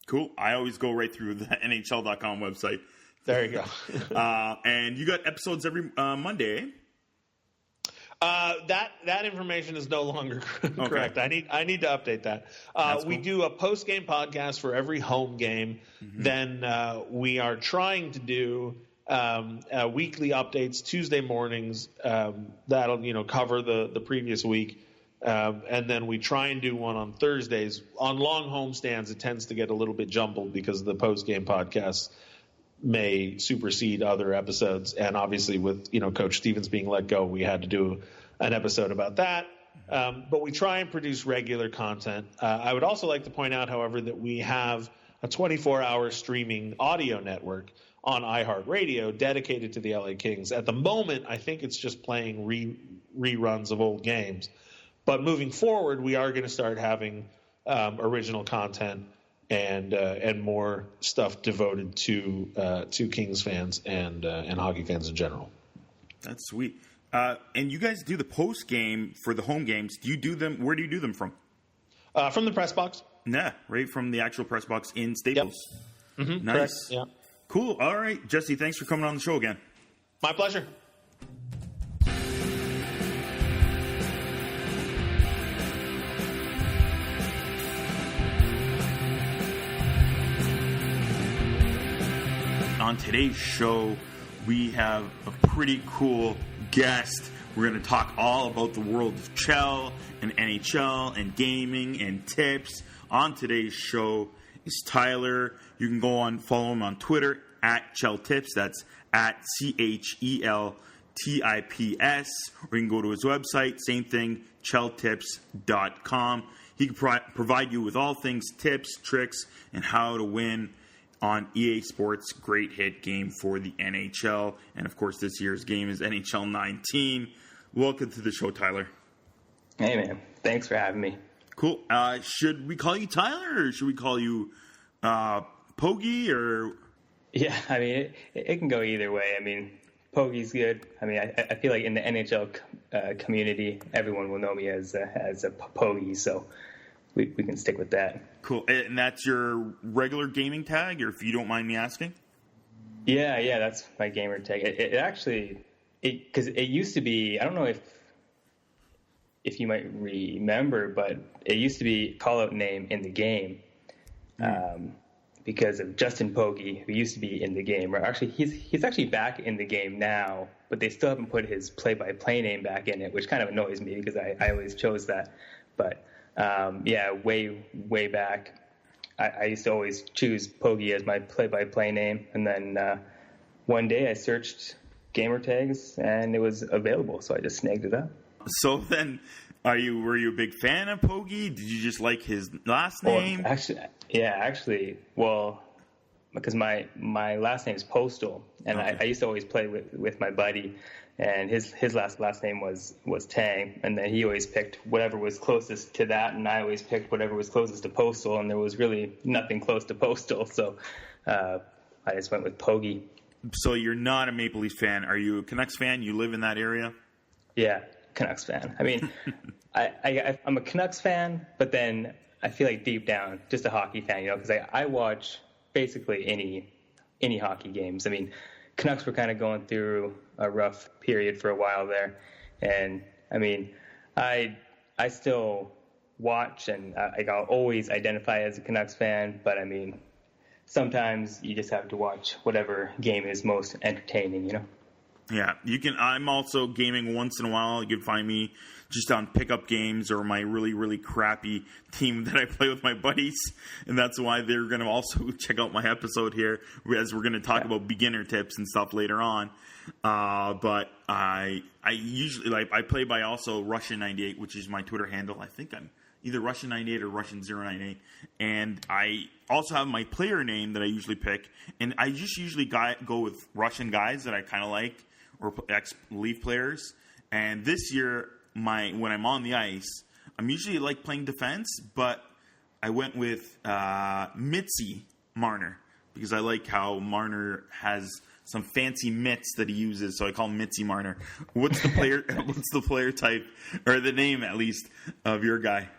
Cool. I always go right through the NHL.com website There you go. And you got episodes every Monday, eh? That information is no longer correct. Okay. I need to update that. We do a post game podcast for every home game. Mm-hmm. Then we are trying to do weekly updates Tuesday mornings. That'll cover the previous week, and then we try and do one on Thursdays. On long homestands, it tends to get a little bit jumbled because the post game podcasts may supersede other episodes, and obviously with Coach Stevens being let go, we had to do an episode about that. But we try and produce regular content. I would also like to point out, however, that we have a 24-hour streaming audio network on iHeartRadio dedicated to the LA Kings. At the moment, I think it's just playing reruns of old games. But moving forward, we are going to start having original content and more stuff devoted to Kings fans and hockey fans in general. That's sweet. And you guys do the post game for the home games. Do you do them? Where do you do them from? From the press box. Nah, right from the actual press box in Staples. Yep. Mm-hmm. Nice. Correct. Yeah. Cool. All right, Jesse. Thanks for coming on the show again. My pleasure. On today's show, we have a pretty cool guest. We're going to talk all about the world of Chel and NHL and gaming and tips. On today's show is Tyler. You can go on, follow him on Twitter at Chel Tips. That's at CHELTIPS. Or you can go to his website, same thing, cheltips.com. He can provide you with all things tips, tricks, and how to win on EA Sports' great hit game for the NHL. And, of course, this year's game is NHL 19. Welcome to the show, Tyler. Hey, man. Thanks for having me. Cool. Should we call you Tyler, or should we call you Pogie? Or Yeah, I mean, it can go either way. I mean, Pogie's good. I mean, I feel like in the NHL community, everyone will know me as a Pogie, so we can stick with that. Cool. And that's your regular gaming tag, or if you don't mind me asking? Yeah, that's my gamer tag. It actually, because it used to be, I don't know if you might remember, but it used to be call-out name in the game because of Justin Pogge, who used to be in the game. Or actually, he's actually back in the game now, but they still haven't put his play-by-play name back in it, which kind of annoys me because I always chose that. But way back, I used to always choose Pogge as my play-by-play name, and then one day I searched gamer tags and it was available, so I just snagged it up. So then, were you a big fan of Pogge? Did you just like his last name? Well, because my last name is Postal, and okay. I used to always play with my buddy, and his last name was Tang, and then he always picked whatever was closest to that, and I always picked whatever was closest to Postal, and there was really nothing close to Postal, so I just went with Pogge. So you're not a Maple Leaf fan. Are you a Canucks fan? You live in that area? Yeah, Canucks fan. I mean, I'm a Canucks fan, but then I feel like deep down just a hockey fan, because I watch basically any hockey games. I mean, Canucks were kind of going through a rough period for a while there, and I mean, I still watch, and I'll always identify as a Canucks fan, but I mean, sometimes you just have to watch whatever game is most entertaining, Yeah, you can. I'm also gaming once in a while. You can find me just on pickup games or my really, really crappy team that I play with my buddies, and that's why they're going to also check out my episode here, as we're going to talk about beginner tips and stuff later on. But I usually I play by also Russian98, which is my Twitter handle. I think I'm either Russian98 or Russian098, and I also have my player name that I usually pick, and I just usually go with Russian guys that I kind of like, or ex-Leaf players. And this year, when I'm on the ice, I'm usually like playing defense, but I went with Mitzi Marner because I like how Marner has some fancy mitts that he uses, so I call him Mitzi Marner. What's the player? What's the player type, or the name at least, of your guy?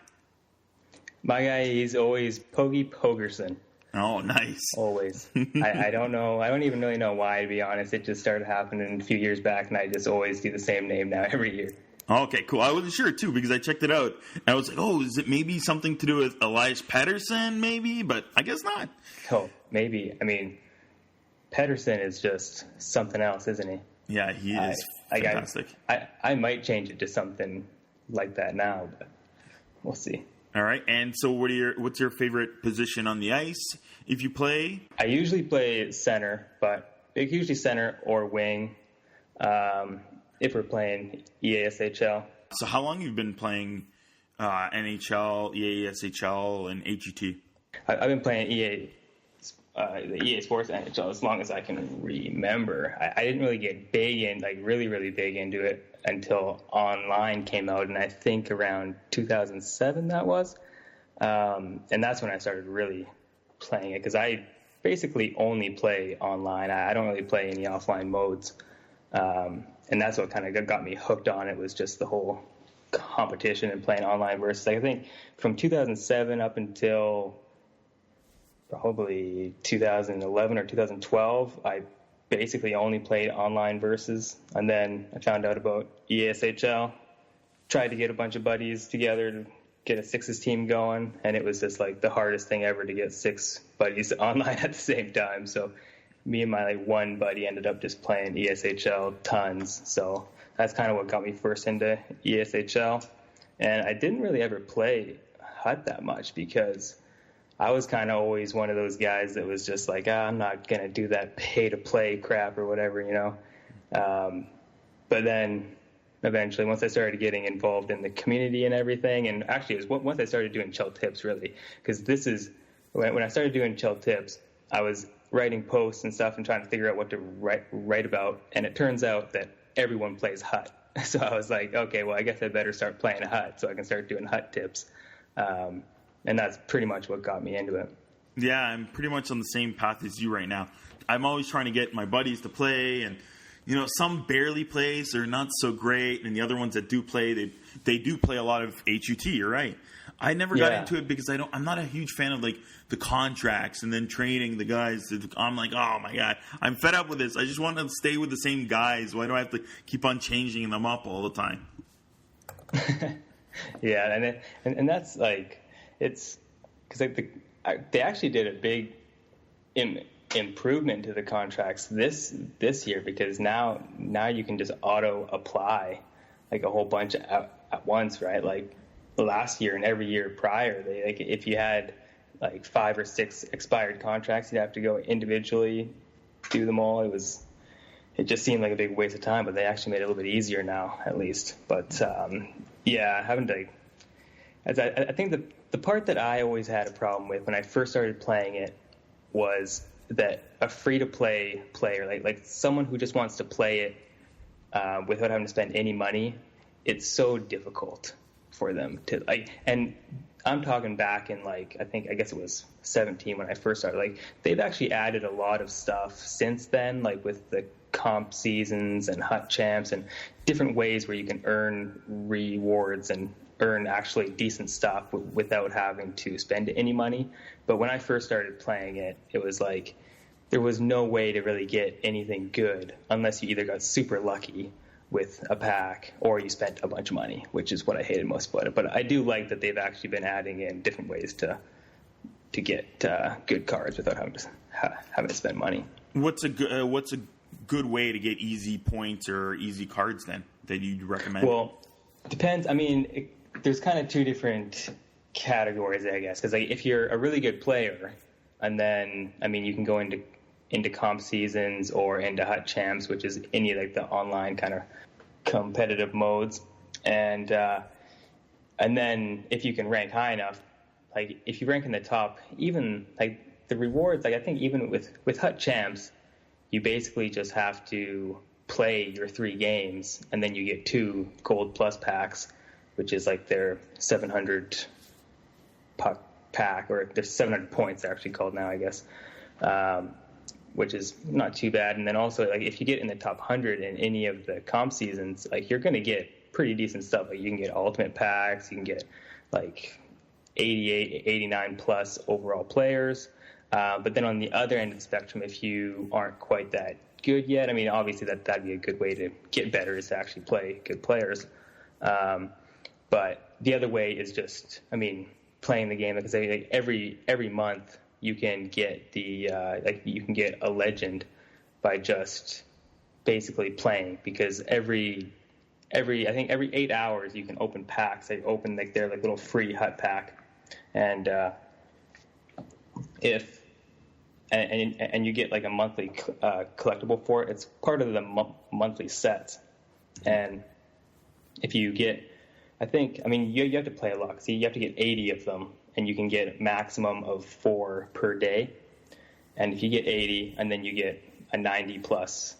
My guy, he's always Pogge Pogerson. Oh, nice. Always. I don't know. I don't even really know why, to be honest. It just started happening a few years back, and I just always do the same name now every year. Okay, cool. I wasn't sure, too, because I checked it out. And I was like, oh, is it maybe something to do with Elias Pettersson, maybe? But I guess not. Oh, maybe. I mean, Pettersson is just something else, isn't he? Yeah, he is fantastic. I might change it to something like that now, but we'll see. All right, and so what's your favorite position on the ice if you play? I usually play center, but usually center or wing if we're playing EASHL. So how long have you been playing NHL, EASHL, and AGT? I've been playing the EA Sports NHL as long as I can remember. I didn't really get big in, like really, really big into it until online came out, and I think around 2007 that was. And that's when I started really playing it, because I basically only play online. I don't really play any offline modes. And that's what kind of got me hooked on it, was just the whole competition and playing online versus. I think from 2007 up until probably 2011 or 2012, I basically only played online versus, and then I found out about ESHL, tried to get a bunch of buddies together to get a sixes team going, and it was just like the hardest thing ever to get 6 buddies online at the same time. So me and my one buddy ended up just playing ESHL tons. So that's kind of what got me first into ESHL. And I didn't really ever play HUT that much, because I was kind of always one of those guys that was just like, I'm not going to do that pay-to-play crap or whatever, you know. But then eventually, once I started getting involved in the community and everything, and actually it was once I started doing Chel Tips, really, because this is, when I started doing Chel Tips, I was writing posts and stuff and trying to figure out what to write about, and it turns out that everyone plays HUT. So I was like, okay, well, I guess I better start playing HUT so I can start doing HUT tips. And that's pretty much what got me into it. Yeah, I'm pretty much on the same path as you right now. I'm always trying to get my buddies to play, and some barely play, so they're not so great, and the other ones that do play, they do play a lot of HUT. You're right. I never got into it because I'm not a huge fan of like the contracts and then training the guys. I'm like, oh my god, I'm fed up with this. I just want to stay with the same guys. Why do I have to keep on changing them up all the time? Yeah, and that's like, it's because they actually did a big improvement to the contracts this year, because now you can just auto apply like a whole bunch at once, right? Like last year and every year prior, if you had like 5 or 6 expired contracts, you'd have to go individually do them all. It just seemed like a big waste of time, but they actually made it a little bit easier now, at least. But yeah, having to. I think the part that I always had a problem with when I first started playing it was that a free-to-play player, like someone who just wants to play it without having to spend any money, it's so difficult for them to like. And I'm talking back in I guess it was 17 when I first started. Like, they've actually added a lot of stuff since then, like with the comp seasons and HUT champs and different ways where you can earn rewards and earn actually decent stuff without having to spend any money. But when I first started playing it, it was like there was no way to really get anything good unless you either got super lucky with a pack or you spent a bunch of money, which is what I hated most about it. But I do like that they've actually been adding in different ways to get good cards without having to spend money. What's a good way to get easy points or easy cards then that you'd recommend? Well, it depends. I mean, there's kind of 2 different categories, I guess, because if you're a really good player, and then you can go into comp seasons or into HUT champs, which is any like the online kind of competitive modes, and then if you can rank high enough, like if you rank in the top, even like the rewards, like I think even with HUT champs, you basically just have to play your 3 games, and then you get 2 gold plus packs, which is like their 700 puck pack, or their 700 points they're actually called now, I guess, which is not too bad. And then also, like, if you get in the top 100 in any of the comp seasons, like, you're going to get pretty decent stuff. Like, you can get ultimate packs, you can get like 88, 89 plus overall players. But then on the other end of the spectrum, if you aren't quite that good yet, I mean, obviously that'd be a good way to get better, is to actually play good players. But the other way is just, I mean, playing the game. Like I say, like every month you can get you can get a legend by just basically playing, because every 8 hours you can open packs. They open like their like little free hut pack, and you get like a monthly collectible for it. It's part of the monthly sets, and if you get, you have to play a lot. So you have to get 80 of them, and you can get a maximum of 4 per day. And if you get 80, and then you get a 90 plus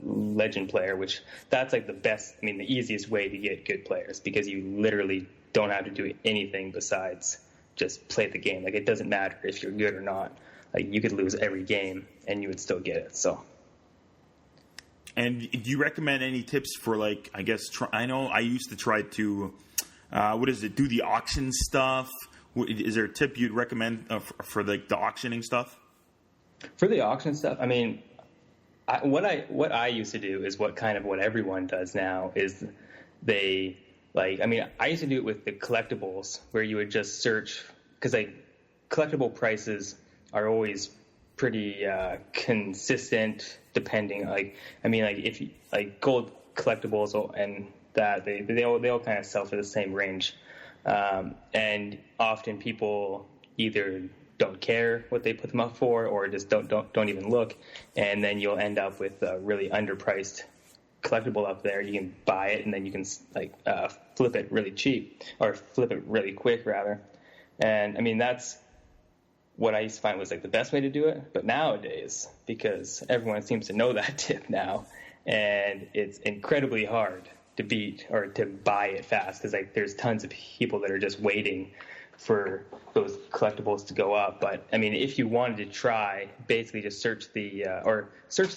legend player, which that's like the best, the easiest way to get good players, because you literally don't have to do anything besides just play the game. Like, it doesn't matter if you're good or not. Like, you could lose every game and you would still get it. So. And do you recommend any tips for, like, I guess, I know I used to try to, do the auction stuff? Is there a tip you'd recommend for like the auctioning stuff? For the auction stuff, what I used to do is what everyone does now is I used to do it with the collectibles, where you would just search, because like collectible prices are always pretty consistent, depending if you, like gold collectibles and that they all kind of sell for the same range, and often people either don't care what they put them up for, or just don't even look, and then you'll end up with a really underpriced collectible up there. You can buy it, and then you can flip it really cheap, or flip it really quick rather. And that's what I used to find was like the best way to do it. But nowadays, because everyone seems to know that tip now, and it's incredibly hard to beat or to buy it fast, because like there's tons of people that are just waiting for those collectibles to go up. But if you wanted to try, basically just search the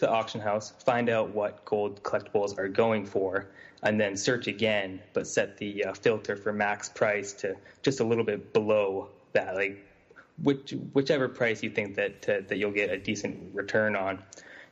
auction house, find out what gold collectibles are going for, and then search again, but set the filter for max price to just a little bit below that, like whichever price you think that you'll get a decent return on,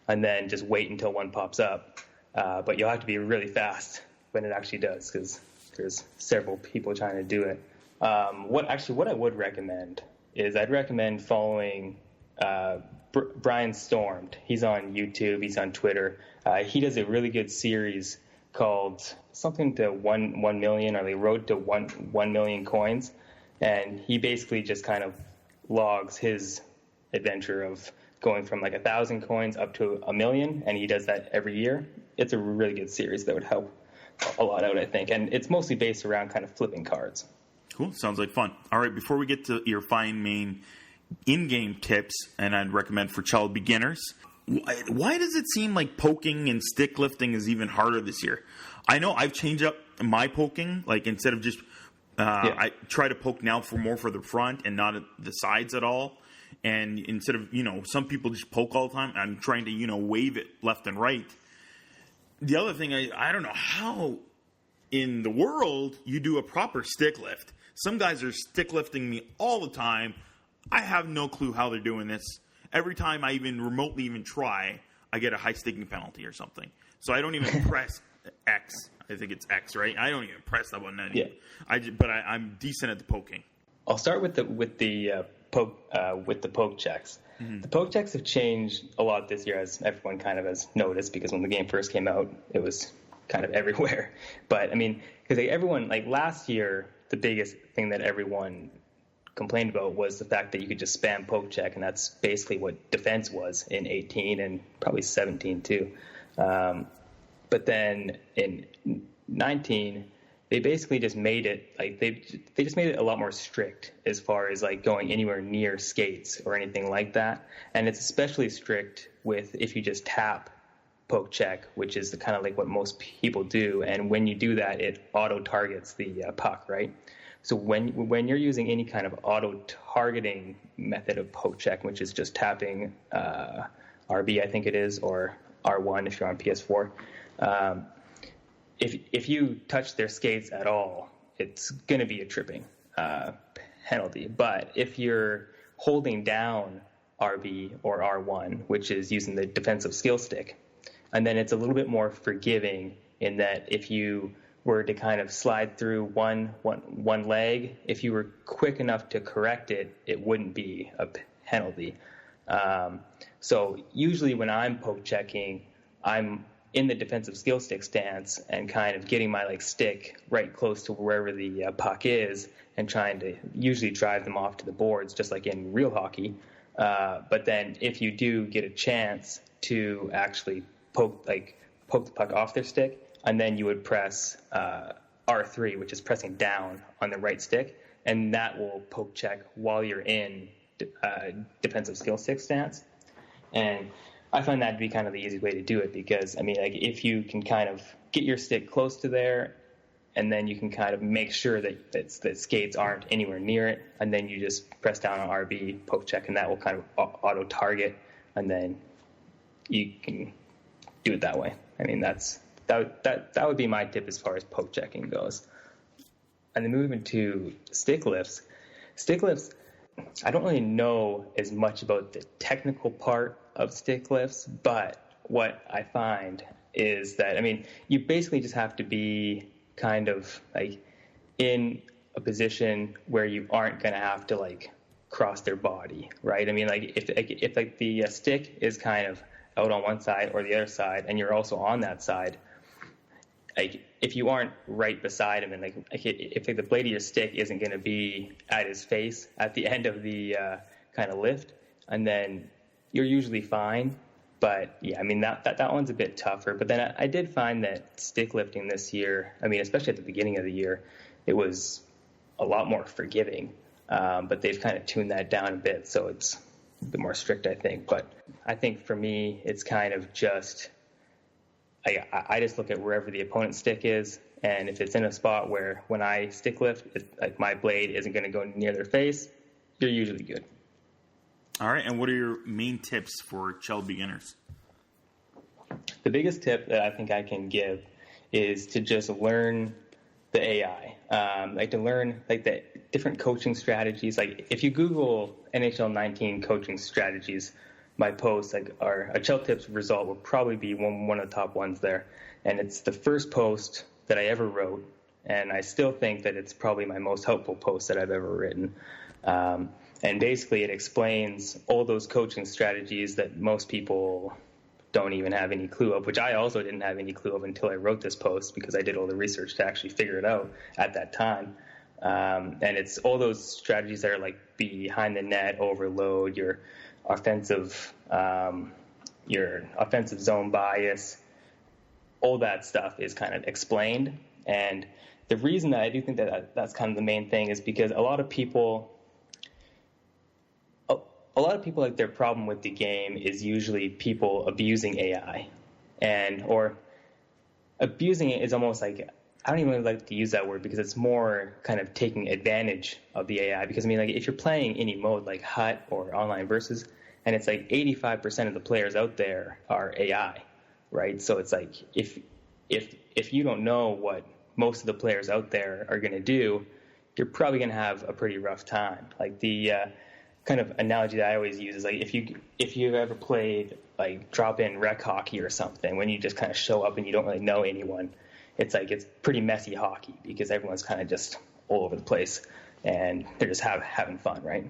and then just wait until one pops up. But you'll have to be really fast when it actually does, because there's several people trying to do it. What I would recommend is I'd recommend following Brian Stormed. He's on YouTube. He's on Twitter. He does a really good series called something to 1 million, or the road to 1 million coins. And he basically just kind of logs his adventure of going from like 1,000 coins up to 1 million. And he does that every year. It's a really good series that would help a lot out, I think. And it's mostly based around kind of flipping cards. Cool. Sounds like fun. All right. Before we get to your fine main in-game tips, and I'd recommend for Chel beginners, why does it seem like poking and stick lifting is even harder this year? I know I've changed up my poking. Like, instead of just I try to poke now for the front and not at the sides at all. And instead of, some people just poke all the time, I'm trying to, wave it left and right. The other thing, I don't know how in the world you do a proper stick lift. Some guys are stick lifting me all the time. I have no clue how they're doing this. Every time I even remotely even try, I get a high sticking penalty or something. So I don't even press X. I think it's X, right? I don't even press that button anymore. Yeah. But I'm decent at the poking. I'll start with the poke checks. Mm-hmm. The poke checks have changed a lot this year, as everyone kind of has noticed, because when the game first came out, it was kind of everywhere. But because everyone, like last year, the biggest thing that everyone complained about was the fact that you could just spam poke check, and that's basically what defense was in 18 and probably 17 too. But then in 19, they basically just made it like they just made it a lot more strict as far as like going anywhere near skates or anything like that. And it's especially strict with if you just tap poke check, which is kind of like what most people do. And when you do that, it auto targets the puck, right? So when you're using any kind of auto targeting method of poke check, which is just tapping RB, I think it is, or R1 if you're on PS4. If you touch their skates at all, it's going to be a tripping penalty. But if you're holding down RB or R1, which is using the defensive skill stick. And then it's a little bit more forgiving in that if you were to kind of slide through one leg, if you were quick enough to correct it, it wouldn't be a penalty. So usually when I'm poke checking, I'm in the defensive skill stick stance and kind of getting my stick right close to wherever the puck is and trying to usually drive them off to the boards, just like in real hockey. But then if you do get a chance to actually poke the puck off their stick, and then you would press R3, which is pressing down on the right stick, and that will poke check while you're in defensive skill stick stance. And I find that to be kind of the easy way to do it because, if you can kind of get your stick close to there, and then you can kind of make sure that skates aren't anywhere near it, and then you just press down on RB, poke check, and that will kind of auto-target, and then you can do it that way. That would be my tip as far as poke checking goes. And then moving to stick lifts. Stick lifts, I don't really know as much about the technical part of stick lifts, but what I find is that, you basically just have to be kind of in a position where you aren't going to have to cross their body, right? If the stick is kind of out on one side or the other side, and you're also on that side, if you aren't right beside him, and if the blade of your stick isn't going to be at his face at the end of the kind of lift, and then you're usually fine. But yeah, that one's a bit tougher. But then I did find that stick lifting this year, especially at the beginning of the year, it was a lot more forgiving. But they've kind of tuned that down a bit, so it's a bit more strict, I think. But I think for me, it's kind of just I just look at wherever the opponent's stick is, and if it's in a spot where when I stick lift, my blade isn't going to go near their face, you're usually good. All right, and what are your main tips for Chel beginners? The biggest tip that I think I can give is to just learn the AI, to learn the different coaching strategies. If you Google NHL 19 coaching strategies, my post, our Chel tips result will probably be one of the top ones there. And it's the first post that I ever wrote, and I still think that it's probably my most helpful post that I've ever written. And basically it explains all those coaching strategies that most people don't even have any clue of, which I also didn't have any clue of until I wrote this post because I did all the research to actually figure it out at that time. And it's all those strategies that are behind the net, overload, your offensive zone bias, all that stuff is kind of explained. And the reason that I do think that that's kind of the main thing is because a lot of people their problem with the game is usually people abusing AI, or abusing it is almost I don't even like to use that word because it's more kind of taking advantage of the AI. Because if you're playing any mode like HUT or online versus, and it's 85% of the players out there are AI, right? So it's if you don't know what most of the players out there are going to do, you're probably going to have a pretty rough time. The kind of analogy that I always use is if you've ever played drop-in rec hockey or something, when you just kind of show up and you don't really know anyone, it's pretty messy hockey because everyone's kind of just all over the place and they're just having fun, right?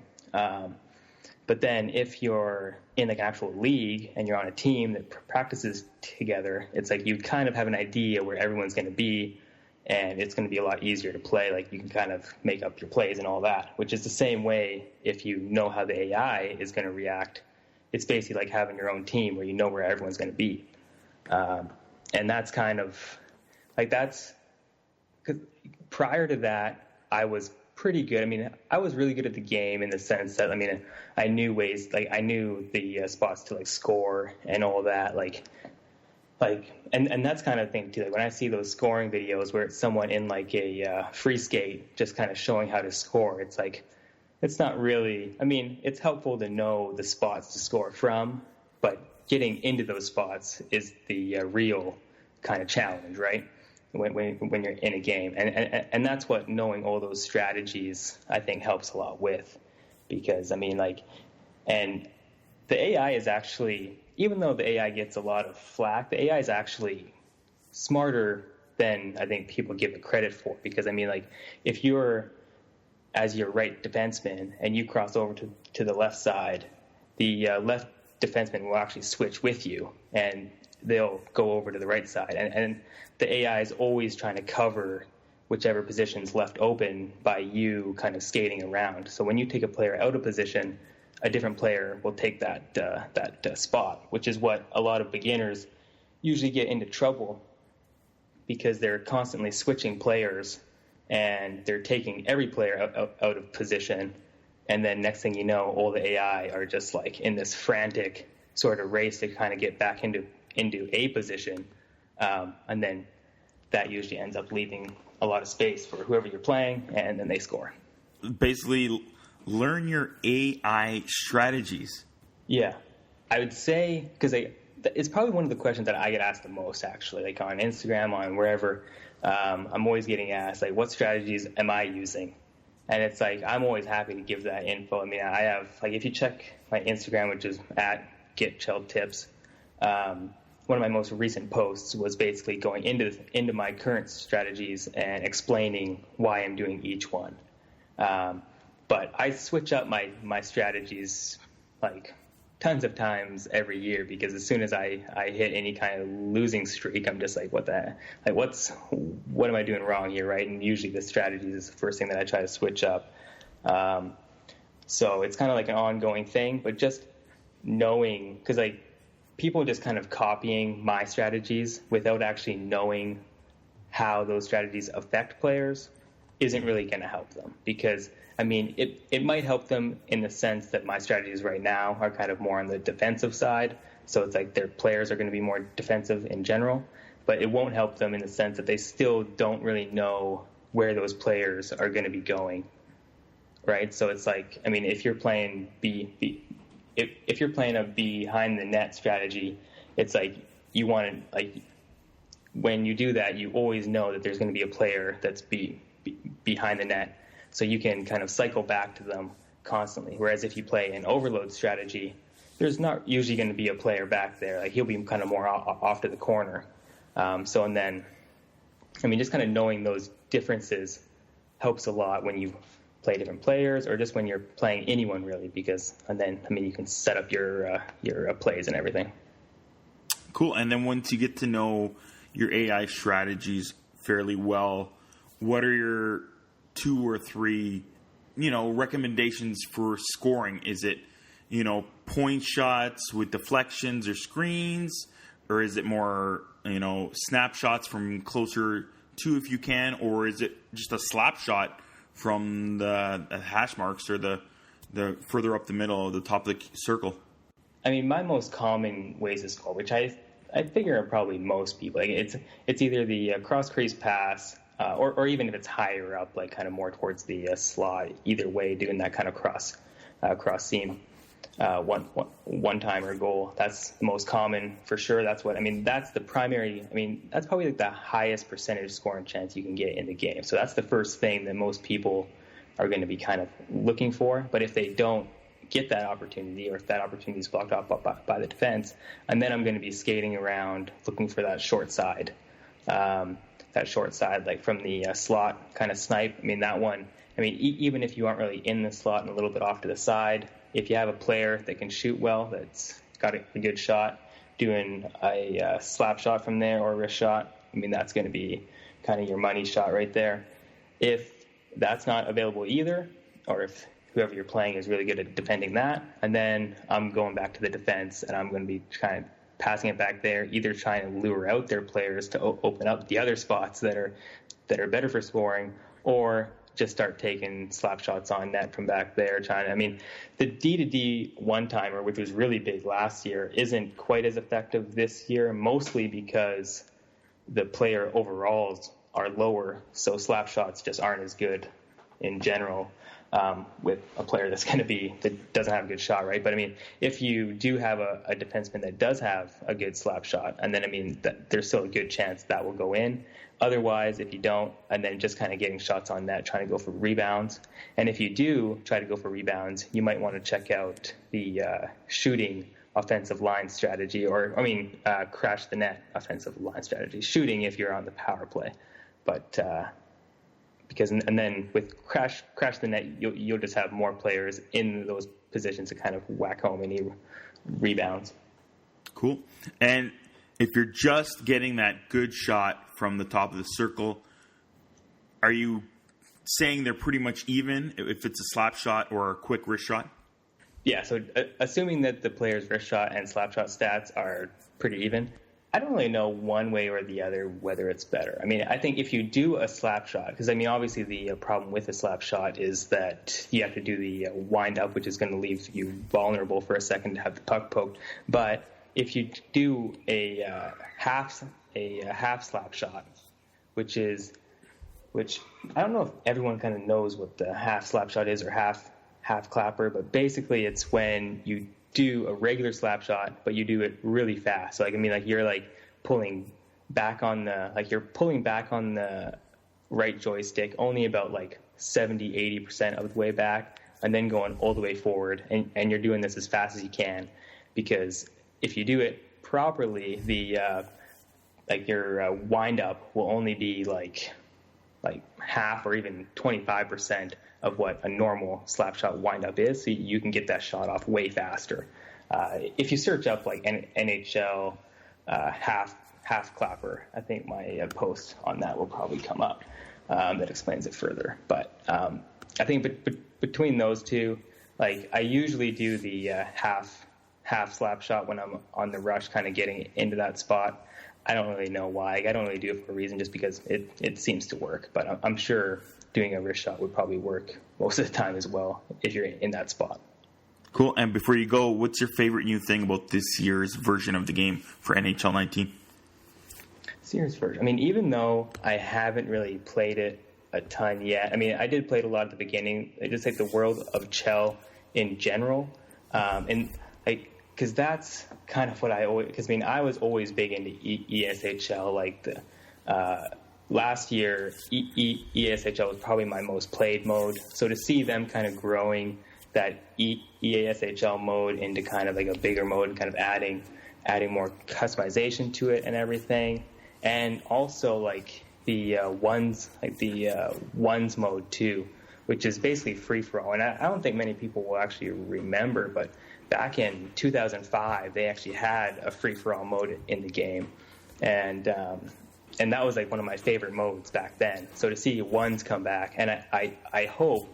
But then if you're in an actual league and you're on a team that practices together, it's you kind of have an idea where everyone's going to be, and it's going to be a lot easier to play. You can kind of make up your plays and all that, which is the same way if you know how the AI is going to react. It's basically like having your own team where you know where everyone's going to be. And that's kind of that's because prior to that, I was pretty good. I was really good at the game in the sense that, I knew ways, I knew the spots to score and all that, and that's kind of thing too. When I see those scoring videos where it's someone in a free skate just kind of showing how to score, it's it's not really. It's helpful to know the spots to score from, but getting into those spots is the real kind of challenge, right? When you're in a game, and that's what knowing all those strategies I think helps a lot with. because and the AI is actually, even though the AI gets a lot of flack, the AI is actually smarter than I think people give it credit for, because if you're as your right defenseman and you cross over to the left side, the left defenseman will actually switch with you and they'll go over to the right side. And the AI is always trying to cover whichever position's left open by you kind of skating around. So when you take a player out of position, a different player will take that spot, which is what a lot of beginners usually get into trouble, because they're constantly switching players and they're taking every player out of position. And then next thing you know, all the AI are just like in this frantic sort of race to kind of get back into a position. And then that usually ends up leaving a lot of space for whoever you're playing, and then they score. Basically, learn your AI strategies. Yeah. I would say, because it's probably one of the questions that I get asked the most, actually, like on Instagram, on wherever. I'm always getting asked, like, what strategies am I using? And it's like, I'm always happy to give that info. I mean, I have, like, if you check my Instagram, which is at @GetChelTips, one of my most recent posts was basically going into my current strategies and explaining why I'm doing each one. But I switch up my strategies like tons of times every year, because as soon as I hit any kind of losing streak, I'm just like, what am I doing wrong here, right? And usually the strategy is the first thing that I try to switch up. So it's kind of like an ongoing thing, but just knowing, because like people just kind of copying my strategies without actually knowing how those strategies affect players isn't really going to help them. Because I mean, it might help them in the sense that my strategies right now are kind of more on the defensive side. So it's like their players are going to be more defensive in general, but it won't help them in the sense that they still don't really know where those players are going to be going, right? So it's like, I mean, if you're playing if you're playing a behind the net strategy, it's like you want to, like, when you do that, you always know that there's going to be a player that's behind the net, so you can kind of cycle back to them constantly. Whereas if you play an overload strategy, there's not usually going to be a player back there. Like, he'll be kind of more off to the corner. And then, I mean, just kind of knowing those differences helps a lot when you play different players, or just when you're playing anyone really, and then, I mean, you can set up your plays and everything. Cool. And then once you get to know your AI strategies fairly well, what are your 2 or 3, recommendations for scoring? Is it, point shots with deflections or screens, or is it more, snapshots from closer to, if you can, or is it just a slap shot from the hash marks, or the further up the middle of the top of the circle? I mean, my most common ways to score, which I figure are probably most people, like it's either the cross crease pass, or even if it's higher up, like kind of more towards the slot. Either way, doing that kind of cross seam, one timer goal. That's the most common for sure. That's the primary. I mean, that's probably like the highest percentage scoring chance you can get in the game. So that's the first thing that most people are going to be kind of looking for. But if they don't get that opportunity, or if that opportunity is blocked off by the defense, and then I'm going to be skating around looking for that short side. Like from the slot kind of snipe. I mean, that one, I mean, even if you aren't really in the slot and a little bit off to the side, if you have a player that can shoot well, that's got a good shot, doing a slap shot from there or a wrist shot, I mean, that's going to be kind of your money shot right there. If that's not available either, or if whoever you're playing is really good at defending that, and then I'm going back to the defense, and I'm going to be kind of passing it back there, either trying to lure out their players to open up the other spots that are better for scoring, or just start taking slap shots on net from back there. The D-to-D one-timer, which was really big last year, isn't quite as effective this year, mostly because the player overalls are lower, so slap shots just aren't as good in general. with a player that doesn't have a good shot, right? But I mean, if you do have a defenseman that does have a good slap shot, and then I mean, there's still a good chance that will go in. Otherwise, if you don't, and then just kind of getting shots on net, trying to go for rebounds. And if you do try to go for rebounds, you might want to check out the shooting offensive line strategy, crash the net offensive line strategy. Shooting if you're on the power play, but and then with crash the net, you'll just have more players in those positions to kind of whack home any rebounds. Cool. And if you're just getting that good shot from the top of the circle, are you saying they're pretty much even if it's a slap shot or a quick wrist shot? Yeah, so assuming that the player's wrist shot and slap shot stats are pretty even, I don't really know one way or the other whether it's better. I mean, I think if you do a slap shot, because I mean, obviously the problem with a slap shot is that you have to do the wind up, which is going to leave you vulnerable for a second to have the puck poked. But if you do a half slap shot, which I don't know if everyone kind of knows what the half slap shot is or half clapper, but basically it's when you do a regular slap shot, but you do it really fast. So you're pulling back on the right joystick only about 70-80% of the way back, and then going all the way forward, and you're doing this as fast as you can, because if you do it properly, the your wind up will only be like half or even 25% of what a normal slap shot wind up is, so you can get that shot off way faster. If you search up NHL half clapper, I think my post on that will probably come up that explains it further. But I think between those two, I usually do the half slap shot when I'm on the rush, kind of getting into that spot. I don't really know why. I don't really do it for a reason, just because it seems to work. But I'm sure doing a wrist shot would probably work most of the time as well if you're in that spot. Cool. And before you go, what's your favorite new thing about this year's version of the game for NHL 19? This year's version. I mean, even though I haven't really played it a ton yet, I mean, I did play it a lot at the beginning. I just the world of Chel in general. Because that's kind of what I was always big into ESHL. Last year, ESHL was probably my most played mode. So to see them kind of growing that ESHL mode into kind of a bigger mode, and kind of adding more customization to it and everything, and also the ones mode too, which is basically free for all. And I don't think many people will actually remember, but back in 2005, they actually had a free-for-all mode in the game, and that was one of my favorite modes back then. So to see ones come back, and I hope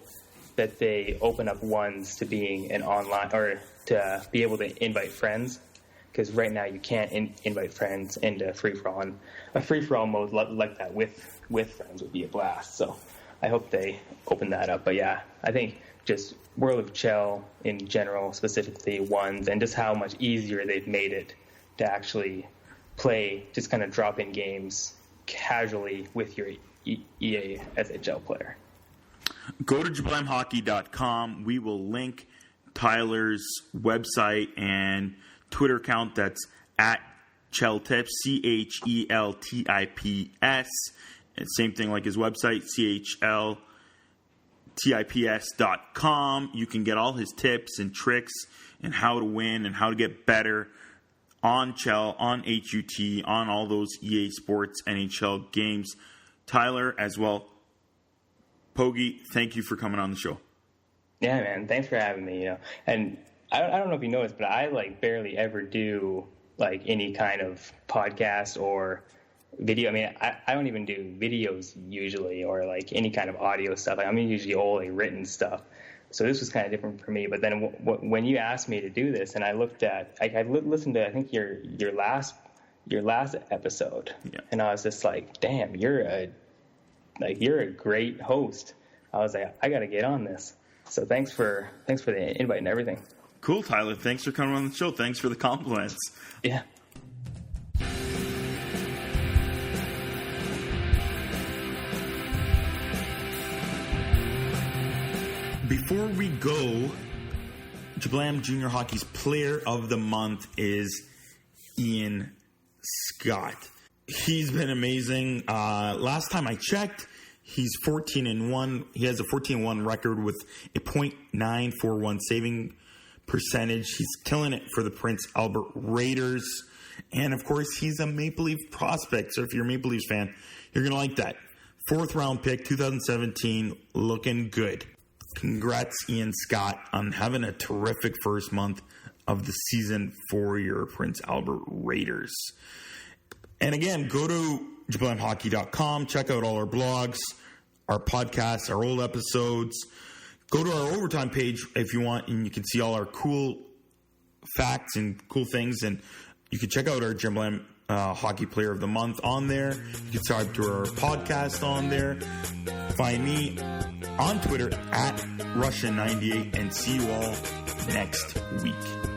that they open up ones to being an online, or to be able to invite friends, because right now you can't invite friends into free-for-all, and a free-for-all mode like that with friends would be a blast. So I hope they open that up. But yeah, I think just World of Chel in general, specifically ones, and just how much easier they've made it to actually play, just kind of drop in games casually with your EA SHL player. Go to JablamHockey.com. We will link Tyler's website and Twitter account. That's at ChelTips, CHELTIPS. And same thing like his website, CHLTIPS.com. You can get all his tips and tricks and how to win and how to get better on Chel, on HUT, on all those EA Sports NHL games. Tyler, as well, Pogi, thank you for coming on the show. Yeah, man. Thanks for having me. And I don't know if you noticed, but I barely ever do any kind of podcast or video. I mean, I don't even do videos usually, or any kind of audio stuff. I'm usually all written stuff. So this was kind of different for me. But then when you asked me to do this, and I looked at, I listened to, I think your last episode, yeah. And I was just damn, you're a great host. I was I got to get on this. So thanks for the invite and everything. Cool, Tyler. Thanks for coming on the show. Thanks for the compliments. Yeah. before we go, Jablam Junior Hockey's Player of the Month is Ian Scott. He's been amazing. Last time I checked, he's 14-1. He has a 14-1 record with a .941 saving percentage. He's killing it for the Prince Albert Raiders. And, of course, he's a Maple Leaf prospect. So if you're a Maple Leafs fan, you're going to like that. 4th round pick, 2017, looking good. Congrats, Ian Scott, on having a terrific first month of the season for your Prince Albert Raiders. And again, go to JablamHockey.com. Check out all our blogs, our podcasts, our old episodes. Go to our overtime page if you want, and you can see all our cool facts and cool things. And you can check out our Jablam Hockey Player of the Month on there. You can subscribe to our podcast on there. Find me on Twitter at Russian98, and see you all next week.